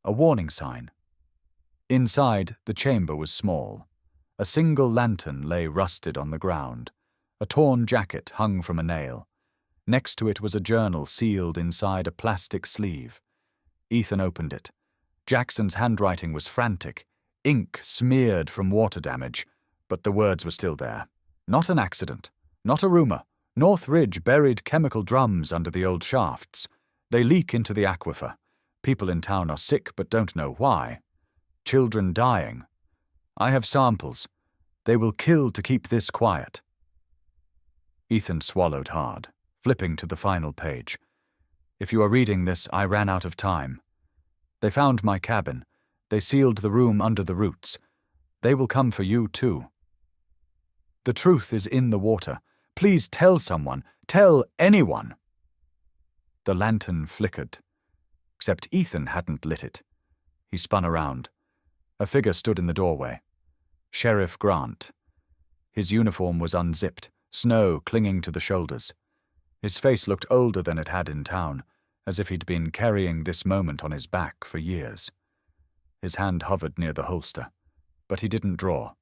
S1: A warning sign. Inside, the chamber was small. A single lantern lay rusted on the ground. A torn jacket hung from a nail. Next to it was a journal sealed inside a plastic sleeve. Ethan opened it. Jackson's handwriting was frantic, ink smeared from water damage, but the words were still there. Not an accident, not a rumor. North Ridge buried chemical drums under the old shafts. They leak into the aquifer. People in town are sick but don't know why. Children dying. I have samples. They will kill to keep this quiet. Ethan swallowed hard, flipping to the final page. If you are reading this, I ran out of time. They found my cabin. They sealed the room under the roots. They will come for you, too. The truth is in the water. Please tell someone. Tell anyone. The lantern flickered. Except Ethan hadn't lit it. He spun around. A figure stood in the doorway. Sheriff Grant. His uniform was unzipped, snow clinging to the shoulders. His face looked older than it had in town, as if he'd been carrying this moment on his back for years. His hand hovered near the holster, but he didn't draw.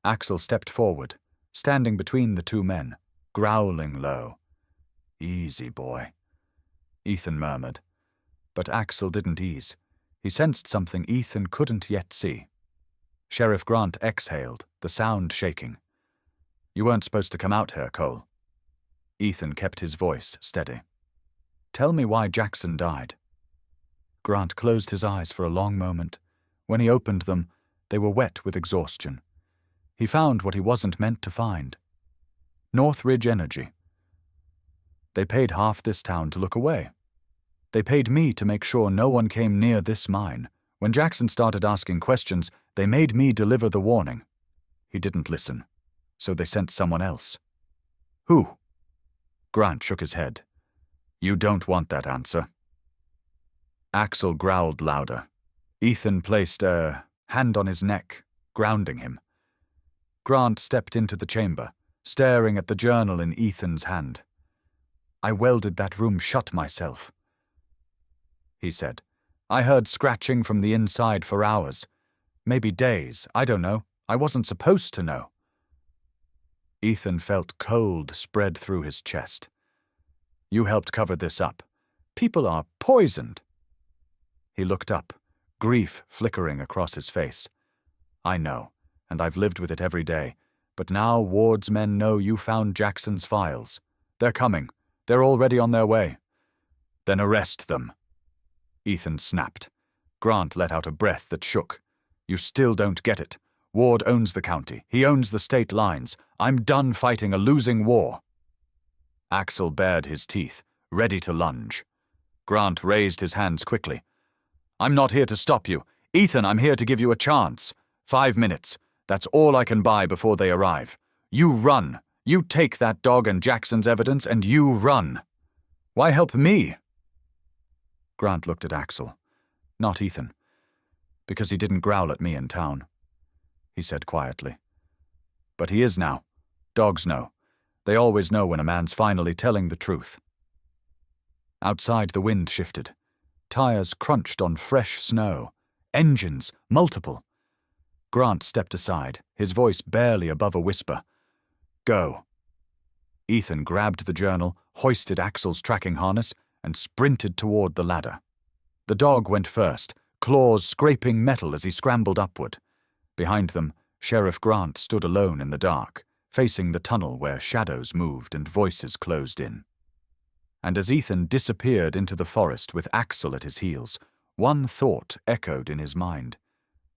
S1: Axel stepped forward, standing between the two men, growling low. "Easy, boy," Ethan murmured. But Axel didn't ease. He sensed something Ethan couldn't yet see. Sheriff Grant exhaled, the sound shaking. "You weren't supposed to come out here, Cole." Ethan kept his voice steady. "Tell me why Jackson died." Grant closed his eyes for a long moment. When he opened them, they were wet with exhaustion. He found what he wasn't meant to find. North Ridge Energy. They paid half this town to look away. They paid me to make sure no one came near this mine. When Jackson started asking questions, they made me deliver the warning. He didn't listen, so they sent someone else. Who? Grant shook his head. You don't want that answer. Axel growled louder. Ethan placed a hand on his neck, grounding him. Grant stepped into the chamber, staring at the journal in Ethan's hand. I welded that room shut myself, he said. I heard scratching from the inside for hours. Maybe days, I don't know. I wasn't supposed to know. Ethan felt cold spread through his chest. You helped cover this up. People are poisoned. He looked up, grief flickering across his face. I know, and I've lived with it every day, but now Ward's men know you found Jackson's files. They're coming. They're already on their way. Then arrest them. Ethan snapped. Grant let out a breath that shook. You still don't get it. Ward owns the county. He owns the state lines. I'm done fighting a losing war. Axel bared his teeth, ready to lunge. Grant raised his hands quickly. I'm not here to stop you. Ethan, I'm here to give you a chance. 5 minutes. That's all I can buy before they arrive. You run. You take that dog and Jackson's evidence, and you run. Why help me? Grant looked at Axel, not Ethan. Because he didn't growl at me in town, he said quietly. But he is now. Dogs know. They always know when a man's finally telling the truth. Outside, the wind shifted. Tires crunched on fresh snow. Engines, multiple. Grant stepped aside, his voice barely above a whisper. Go. Ethan grabbed the journal, hoisted Axel's tracking harness, and sprinted toward the ladder. The dog went first, claws scraping metal as he scrambled upward. Behind them, Sheriff Grant stood alone in the dark, facing the tunnel where shadows moved and voices closed in. And as Ethan disappeared into the forest with Axel at his heels, one thought echoed in his mind.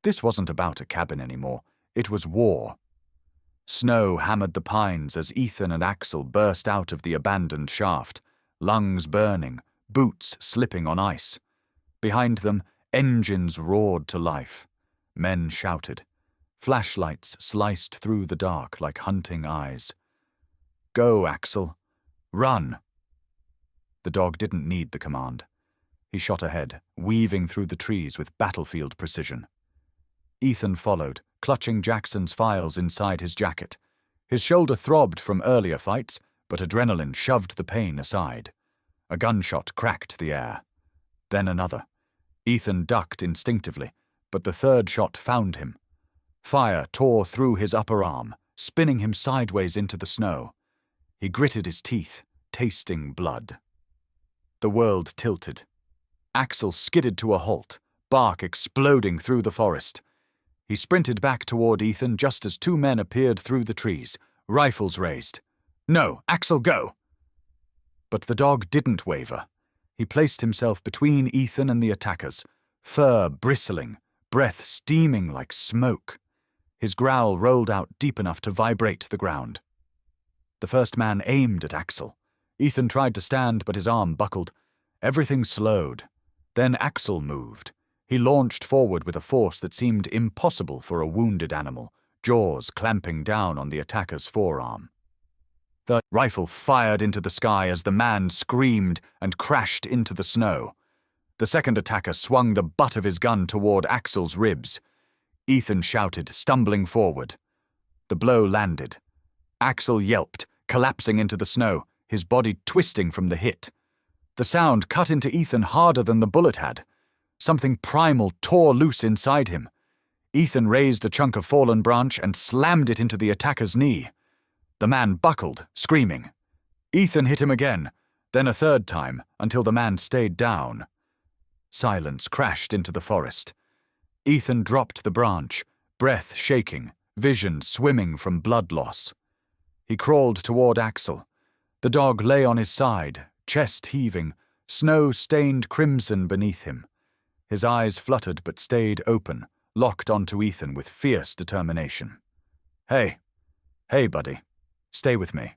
S1: This wasn't about a cabin anymore. It was war. Snow hammered the pines as Ethan and Axel burst out of the abandoned shaft, lungs burning, boots slipping on ice. Behind them, engines roared to life. Men shouted. Flashlights sliced through the dark like hunting eyes. Go, Axel. Run. The dog didn't need the command. He shot ahead, weaving through the trees with battlefield precision. Ethan followed, clutching Jackson's files inside his jacket. His shoulder throbbed from earlier fights, but adrenaline shoved the pain aside. A gunshot cracked the air. Then another. Ethan ducked instinctively, but the third shot found him. Fire tore through his upper arm, spinning him sideways into the snow. He gritted his teeth, tasting blood. The world tilted. Axel skidded to a halt, bark exploding through the forest. He sprinted back toward Ethan just as two men appeared through the trees, rifles raised. No, Axel, go! But the dog didn't waver. He placed himself between Ethan and the attackers, fur bristling, breath steaming like smoke. His growl rolled out deep enough to vibrate the ground. The first man aimed at Axel. Ethan tried to stand, but his arm buckled. Everything slowed. Then Axel moved. He launched forward with a force that seemed impossible for a wounded animal, jaws clamping down on the attacker's forearm. The rifle fired into the sky as the man screamed and crashed into the snow. The second attacker swung the butt of his gun toward Axel's ribs. Ethan shouted, stumbling forward. The blow landed. Axel yelped, collapsing into the snow, his body twisting from the hit. The sound cut into Ethan harder than the bullet had. Something primal tore loose inside him. Ethan raised a chunk of fallen branch and slammed it into the attacker's knee. The man buckled, screaming. Ethan hit him again, then a third time, until the man stayed down. Silence crashed into the forest. Ethan dropped the branch, breath shaking, vision swimming from blood loss. He crawled toward Axel. The dog lay on his side, chest heaving, snow stained crimson beneath him. His eyes fluttered but stayed open, locked onto Ethan with fierce determination. Hey, buddy, stay with me.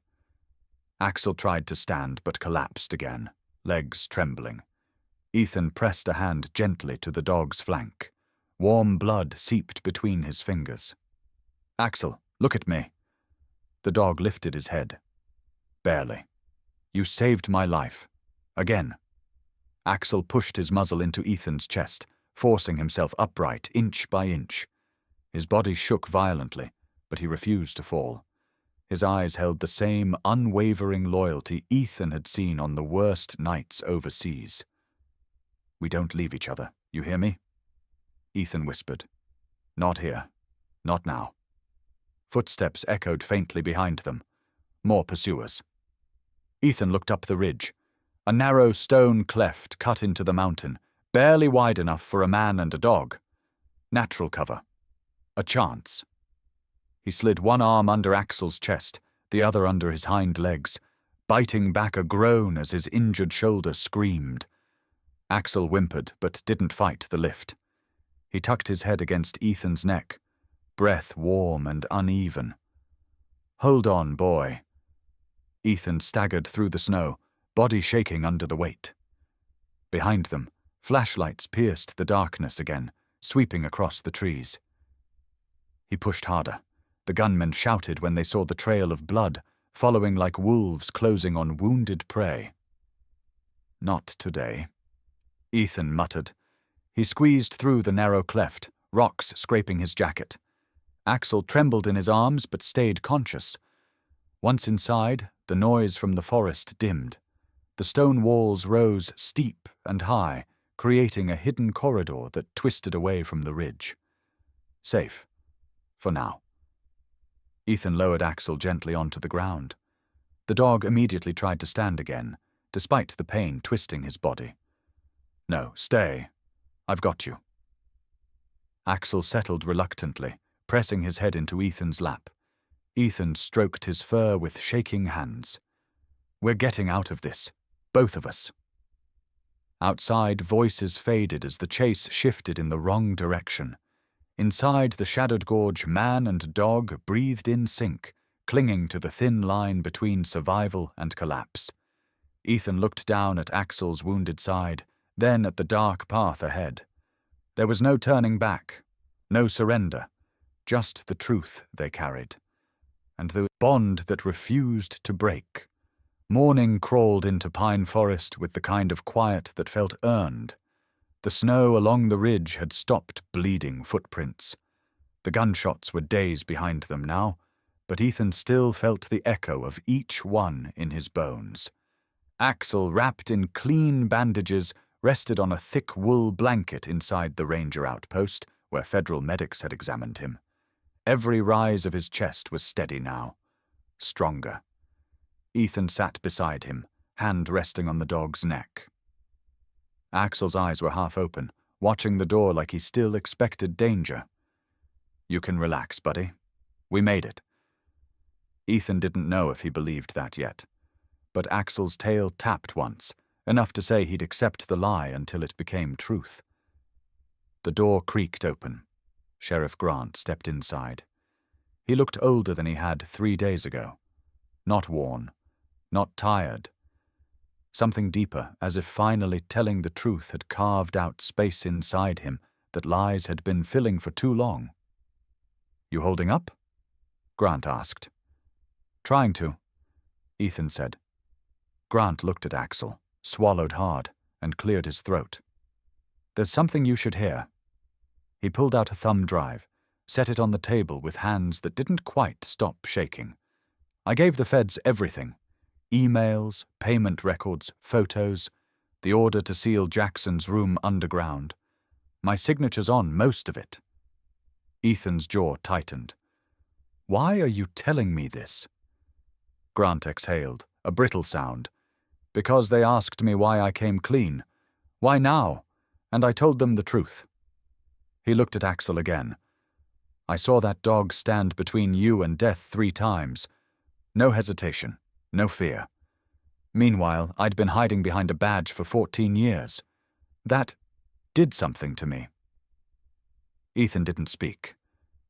S1: Axel tried to stand but collapsed again, legs trembling. Ethan pressed a hand gently to the dog's flank. Warm blood seeped between his fingers. Axel, look at me. The dog lifted his head. Barely. You saved my life. Again. Axel pushed his muzzle into Ethan's chest, forcing himself upright inch by inch. His body shook violently, but he refused to fall. His eyes held the same unwavering loyalty Ethan had seen on the worst nights overseas. We don't leave each other, you hear me? Ethan whispered. Not here. Not now. Footsteps echoed faintly behind them. More pursuers. Ethan looked up the ridge. A narrow stone cleft cut into the mountain, barely wide enough for a man and a dog. Natural cover. A chance. He slid one arm under Axel's chest, the other under his hind legs, biting back a groan as his injured shoulder screamed. Axel whimpered but didn't fight the lift. He tucked his head against Ethan's neck, breath warm and uneven. Hold on, boy. Ethan staggered through the snow, body shaking under the weight. Behind them, flashlights pierced the darkness again, sweeping across the trees. He pushed harder. The gunmen shouted when they saw the trail of blood, following like wolves closing on wounded prey. "Not today," Ethan muttered. He squeezed through the narrow cleft, rocks scraping his jacket. Axel trembled in his arms but stayed conscious. Once inside, the noise from the forest dimmed. The stone walls rose steep and high, creating a hidden corridor that twisted away from the ridge. Safe. For now. Ethan lowered Axel gently onto the ground. The dog immediately tried to stand again, despite the pain twisting his body. "No, stay. I've got you." Axel settled reluctantly, pressing his head into Ethan's lap. Ethan stroked his fur with shaking hands. "We're getting out of this. Both of us." Outside, voices faded as the chase shifted in the wrong direction. Inside the shadowed gorge, man and dog breathed in sync, clinging to the thin line between survival and collapse. Ethan looked down at Axel's wounded side, then at the dark path ahead. There was no turning back, no surrender, just the truth they carried, and the bond that refused to break. Morning crawled into Pine Forest with the kind of quiet that felt earned. The snow along the ridge had stopped bleeding footprints. The gunshots were days behind them now, but Ethan still felt the echo of each one in his bones. Axel, wrapped in clean bandages, rested on a thick wool blanket inside the ranger outpost, where federal medics had examined him. Every rise of his chest was steady now, stronger. Ethan sat beside him, hand resting on the dog's neck. Axel's eyes were half open, watching the door like he still expected danger. "You can relax, buddy. We made it." Ethan didn't know if he believed that yet, but Axel's tail tapped once, enough to say he'd accept the lie until it became truth. The door creaked open. Sheriff Grant stepped inside. He looked older than he had 3 days ago. Not worn, not tired. Something deeper, as if finally telling the truth had carved out space inside him that lies had been filling for too long. "You holding up?" Grant asked. "Trying to," Ethan said. Grant looked at Axel, swallowed hard, and cleared his throat. "There's something you should hear." He pulled out a thumb drive, set it on the table with hands that didn't quite stop shaking. "I gave the feds everything. Emails, payment records, photos, the order to seal Jackson's room underground. My signature's on most of it." Ethan's jaw tightened. "Why are you telling me this?" Grant exhaled, a brittle sound. "Because they asked me why I came clean. Why now? And I told them the truth." He looked at Axel again. "I saw that dog stand between you and death 3 times. No hesitation. No fear. Meanwhile, I'd been hiding behind a badge for 14 years. That did something to me." Ethan didn't speak.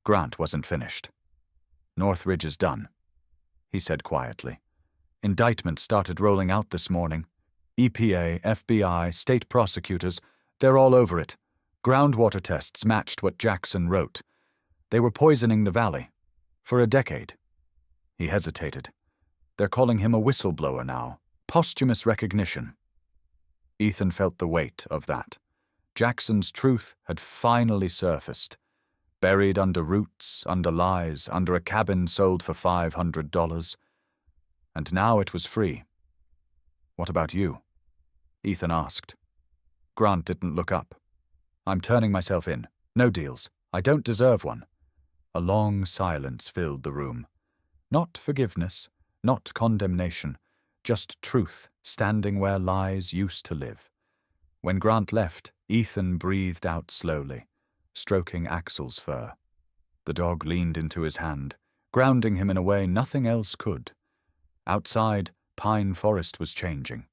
S1: Grant wasn't finished. "Northridge is done," he said quietly. "Indictments started rolling out this morning. EPA, FBI, state prosecutors, they're all over it. Groundwater tests matched what Jackson wrote. They were poisoning the valley. For a decade." He hesitated. "They're calling him a whistleblower now. Posthumous recognition." Ethan felt the weight of that. Jackson's truth had finally surfaced. Buried under roots, under lies, under a cabin sold for $500. And now it was free. "What about you?" Ethan asked. Grant didn't look up. "I'm turning myself in. No deals. I don't deserve one." A long silence filled the room. Not forgiveness, not condemnation, just truth standing where lies used to live. When Grant left, Ethan breathed out slowly, stroking Axel's fur. The dog leaned into his hand, grounding him in a way nothing else could. Outside, Pine Forest was changing.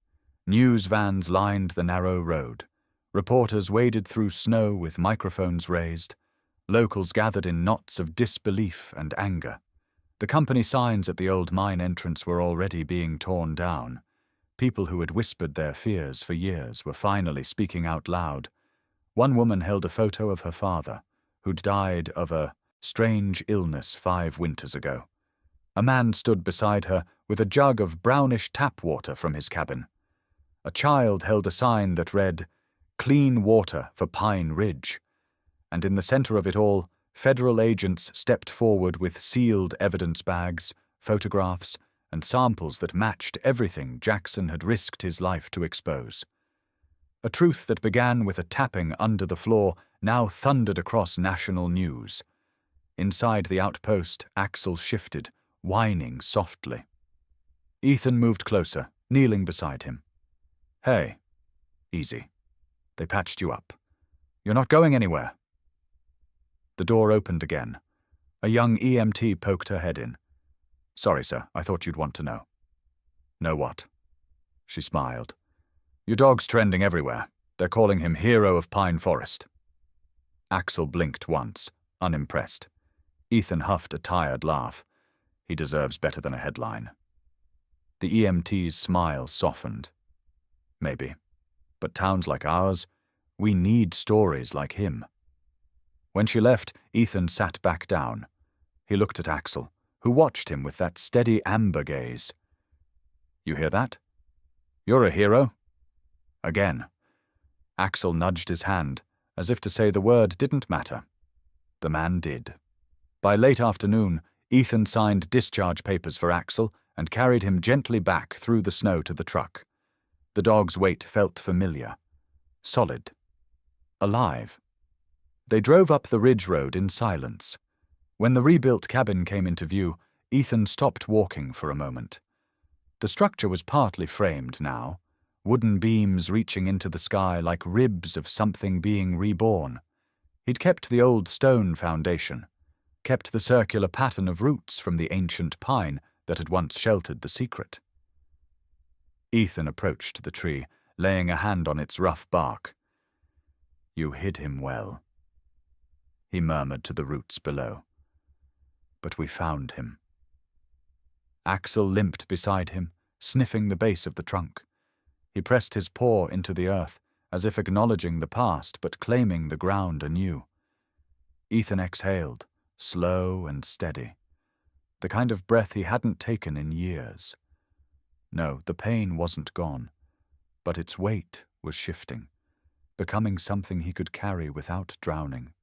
S1: News vans lined the narrow road. Reporters waded through snow with microphones raised. Locals gathered in knots of disbelief and anger. The company signs at the old mine entrance were already being torn down. People who had whispered their fears for years were finally speaking out loud. One woman held a photo of her father, who'd died of a Strange illness 5 winters ago. A man stood beside her with a jug of brownish tap water from his cabin. A child held a sign that read, "Clean water for Pine Ridge." And in the center of it all, federal agents stepped forward with sealed evidence bags, photographs, and samples that matched everything Jackson had risked his life to expose. A truth that began with a tapping under the floor now thundered across national news. Inside the outpost, Axel shifted, whining softly. Ethan moved closer, kneeling beside him. "Hey, easy. They patched you up. You're not going anywhere." The door opened again. A young EMT poked her head in. "Sorry, sir, I thought you'd want to know." "Know what?" She smiled. "Your dog's trending everywhere. They're calling him Hero of Pine Forest." Axel blinked once, unimpressed. Ethan huffed a tired laugh. He deserves better than a headline. The EMT's smile softened. Maybe. But towns like ours, we need stories like him. When she left, Ethan sat back down. He looked at Axel, who watched him with that steady amber gaze. "You hear that? You're a hero." Again. Axel nudged his hand, as if to say the word didn't matter. The man did. By late afternoon, Ethan signed discharge papers for Axel and carried him gently back through the snow to the truck. The dog's weight felt familiar. Solid. Alive. They drove up the ridge road in silence. When the rebuilt cabin came into view, Ethan stopped walking for a moment. The structure was partly framed now, wooden beams reaching into the sky like ribs of something being reborn. He'd kept the old stone foundation, kept the circular pattern of roots from the ancient pine that had once sheltered the secret. Ethan approached the tree, laying a hand on its rough bark. "You hid him well," he murmured to the roots below. "But we found him." Axel limped beside him, sniffing the base of the trunk. He pressed his paw into the earth, as if acknowledging the past but claiming the ground anew. Ethan exhaled, slow and steady, the kind of breath he hadn't taken in years. No, the pain wasn't gone, but its weight was shifting, becoming something he could carry without drowning.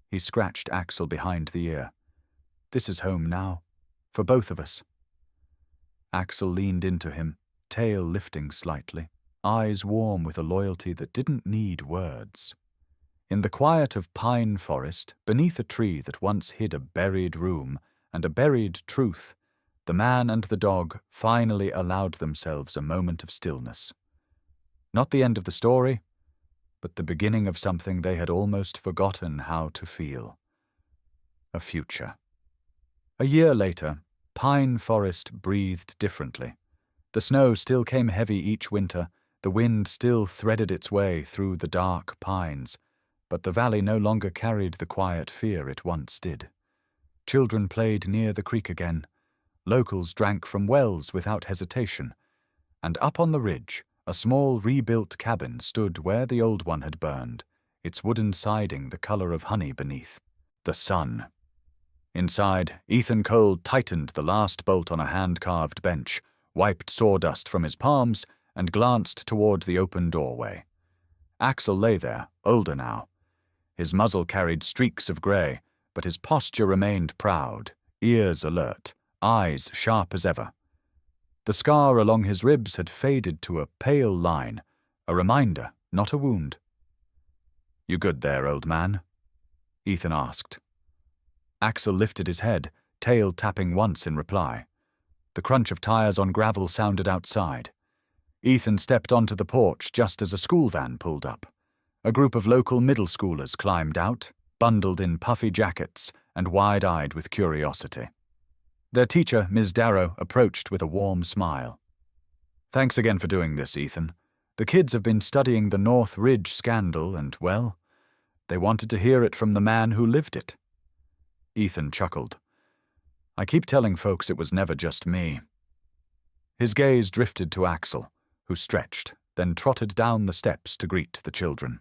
S1: He scratched Axel behind the ear. "This is home now, for both of us." Axel leaned into him, tail lifting slightly, eyes warm with a loyalty that didn't need words. In the quiet of Pine Forest, beneath a tree that once hid a buried room and a buried truth, the man and the dog finally allowed themselves a moment of stillness. Not the end of the story, but the beginning of something they had almost forgotten how to feel. A future. A year later, Pine Forest breathed differently. The snow still came heavy each winter, the wind still threaded its way through the dark pines, but the valley no longer carried the quiet fear it once did. Children played near the creek again. Locals drank from wells without hesitation, and up on the ridge, a small rebuilt cabin stood where the old one had burned, its wooden siding the color of honey beneath. The sun. Inside, Ethan Cole tightened the last bolt on a hand-carved bench, wiped sawdust from his palms, and glanced toward the open doorway. Axel lay there, older now. His muzzle carried streaks of grey, but his posture remained proud, ears alert, eyes sharp as ever. The scar along his ribs had faded to a pale line, a reminder, not a wound. "You good there, old man?" Ethan asked. Axel lifted his head, tail tapping once in reply. The crunch of tires on gravel sounded outside. Ethan stepped onto the porch just as a school van pulled up. A group of local middle schoolers climbed out, bundled in puffy jackets and wide-eyed with curiosity. Their teacher, Ms. Darrow, approached with a warm smile. "Thanks again for doing this, Ethan. The kids have been studying the North Ridge scandal and, well, they wanted to hear it from the man who lived it." Ethan chuckled. "I keep telling folks it was never just me." His gaze drifted to Axel, who stretched, then trotted down the steps to greet the children.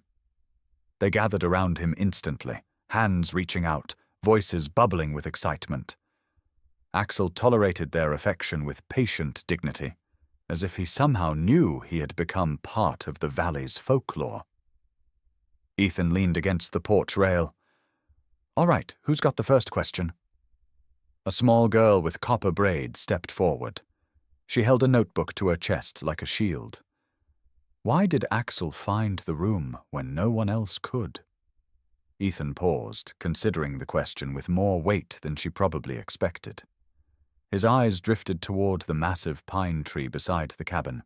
S1: They gathered around him instantly, hands reaching out, voices bubbling with excitement. Axel tolerated their affection with patient dignity, as if he somehow knew he had become part of the valley's folklore. Ethan leaned against the porch rail. "All right, who's got the first question?" A small girl with copper braids stepped forward. She held a notebook to her chest like a shield. Why did Axel find the room when no one else could? Ethan paused, considering the question with more weight than she probably expected. His eyes drifted toward the massive pine tree beside the cabin.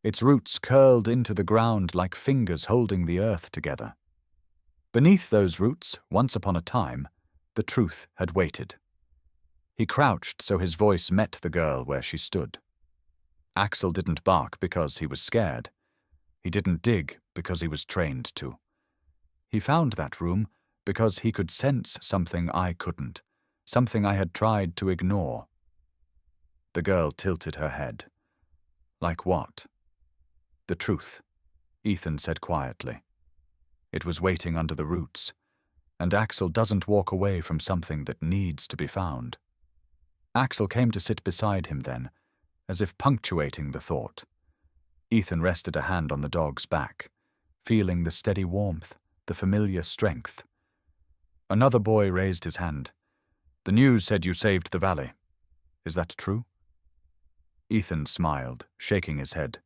S1: Its roots curled into the ground like fingers holding the earth together. Beneath those roots, once upon a time, the truth had waited. He crouched so his voice met the girl where she stood. Axel didn't bark because he was scared. He didn't dig because he was trained to. He found that room because he could sense something I couldn't, something I had tried to ignore. The girl tilted her head. Like what? The truth, Ethan said quietly. It was waiting under the roots, and Axel doesn't walk away from something that needs to be found. Axel came to sit beside him then, as if punctuating the thought. Ethan rested a hand on the dog's back, feeling the steady warmth, the familiar strength. Another boy raised his hand. "The news said you saved the valley. Is that true?" Ethan smiled, shaking his head.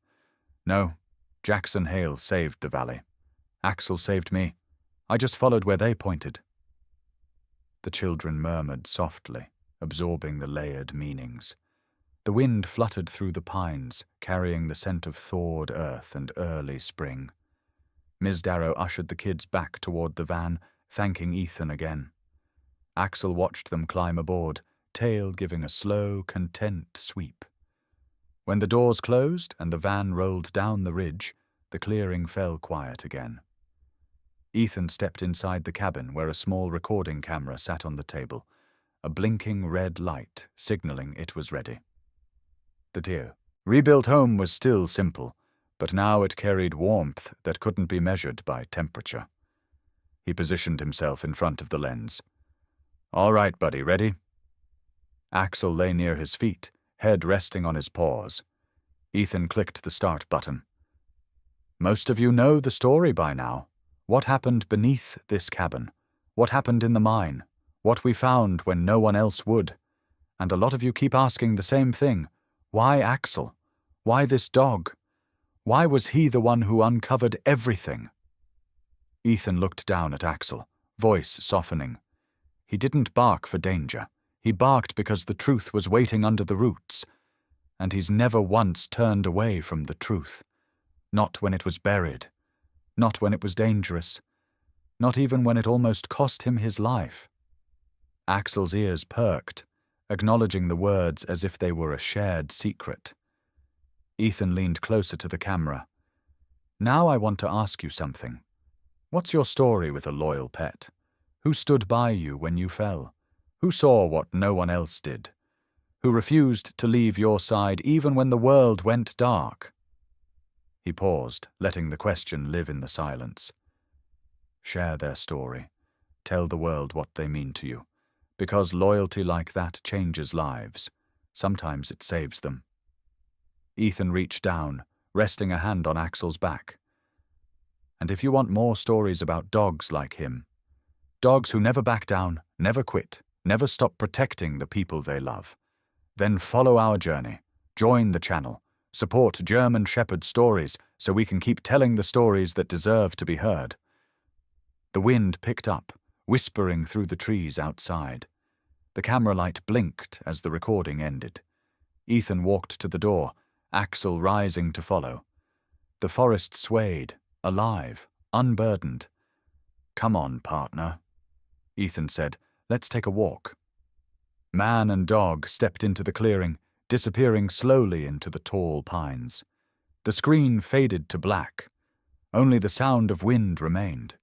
S1: "No, Jackson Hale saved the valley. Axel saved me. I just followed where they pointed." The children murmured softly, absorbing the layered meanings. The wind fluttered through the pines, carrying the scent of thawed earth and early spring. Ms. Darrow ushered the kids back toward the van, thanking Ethan again. Axel watched them climb aboard, tail giving a slow, content sweep. When the doors closed and the van rolled down the ridge, the clearing fell quiet again. Ethan stepped inside the cabin where a small recording camera sat on the table, a blinking red light signaling it was ready. The dear, rebuilt home was still simple, but now it carried warmth that couldn't be measured by temperature. He positioned himself in front of the lens. "All right, buddy, ready?" Axel lay near his feet, head resting on his paws. Ethan clicked the start button. "Most of you know the story by now. What happened beneath this cabin? What happened in the mine? What we found when no one else would? And a lot of you keep asking the same thing. Why Axel? Why this dog? Why was he the one who uncovered everything?" Ethan looked down at Axel, voice softening. He didn't bark for danger. He barked because the truth was waiting under the roots. And he's never once turned away from the truth. Not when it was buried. Not when it was dangerous. Not even when it almost cost him his life. Axel's ears perked, acknowledging the words as if they were a shared secret. Ethan leaned closer to the camera. "Now I want to ask you something. What's your story with a loyal pet? Who stood by you when you fell? Who saw what no one else did? Who refused to leave your side even when the world went dark?" He paused, letting the question live in the silence. Share their story. Tell the world what they mean to you. Because loyalty like that changes lives. Sometimes it saves them. Ethan reached down, resting a hand on Axel's back. And if you want more stories about dogs like him, dogs who never back down, never quit, never stop protecting the people they love, then follow our journey, join the channel, support German Shepherd Stories so we can keep telling the stories that deserve to be heard. The wind picked up, whispering through the trees outside. The camera light blinked as the recording ended. Ethan walked to the door, Axel rising to follow. The forest swayed, alive, unburdened. "Come on, partner," Ethan said. "Let's take a walk." Man and dog stepped into the clearing, disappearing slowly into the tall pines. The screen faded to black. Only the sound of wind remained.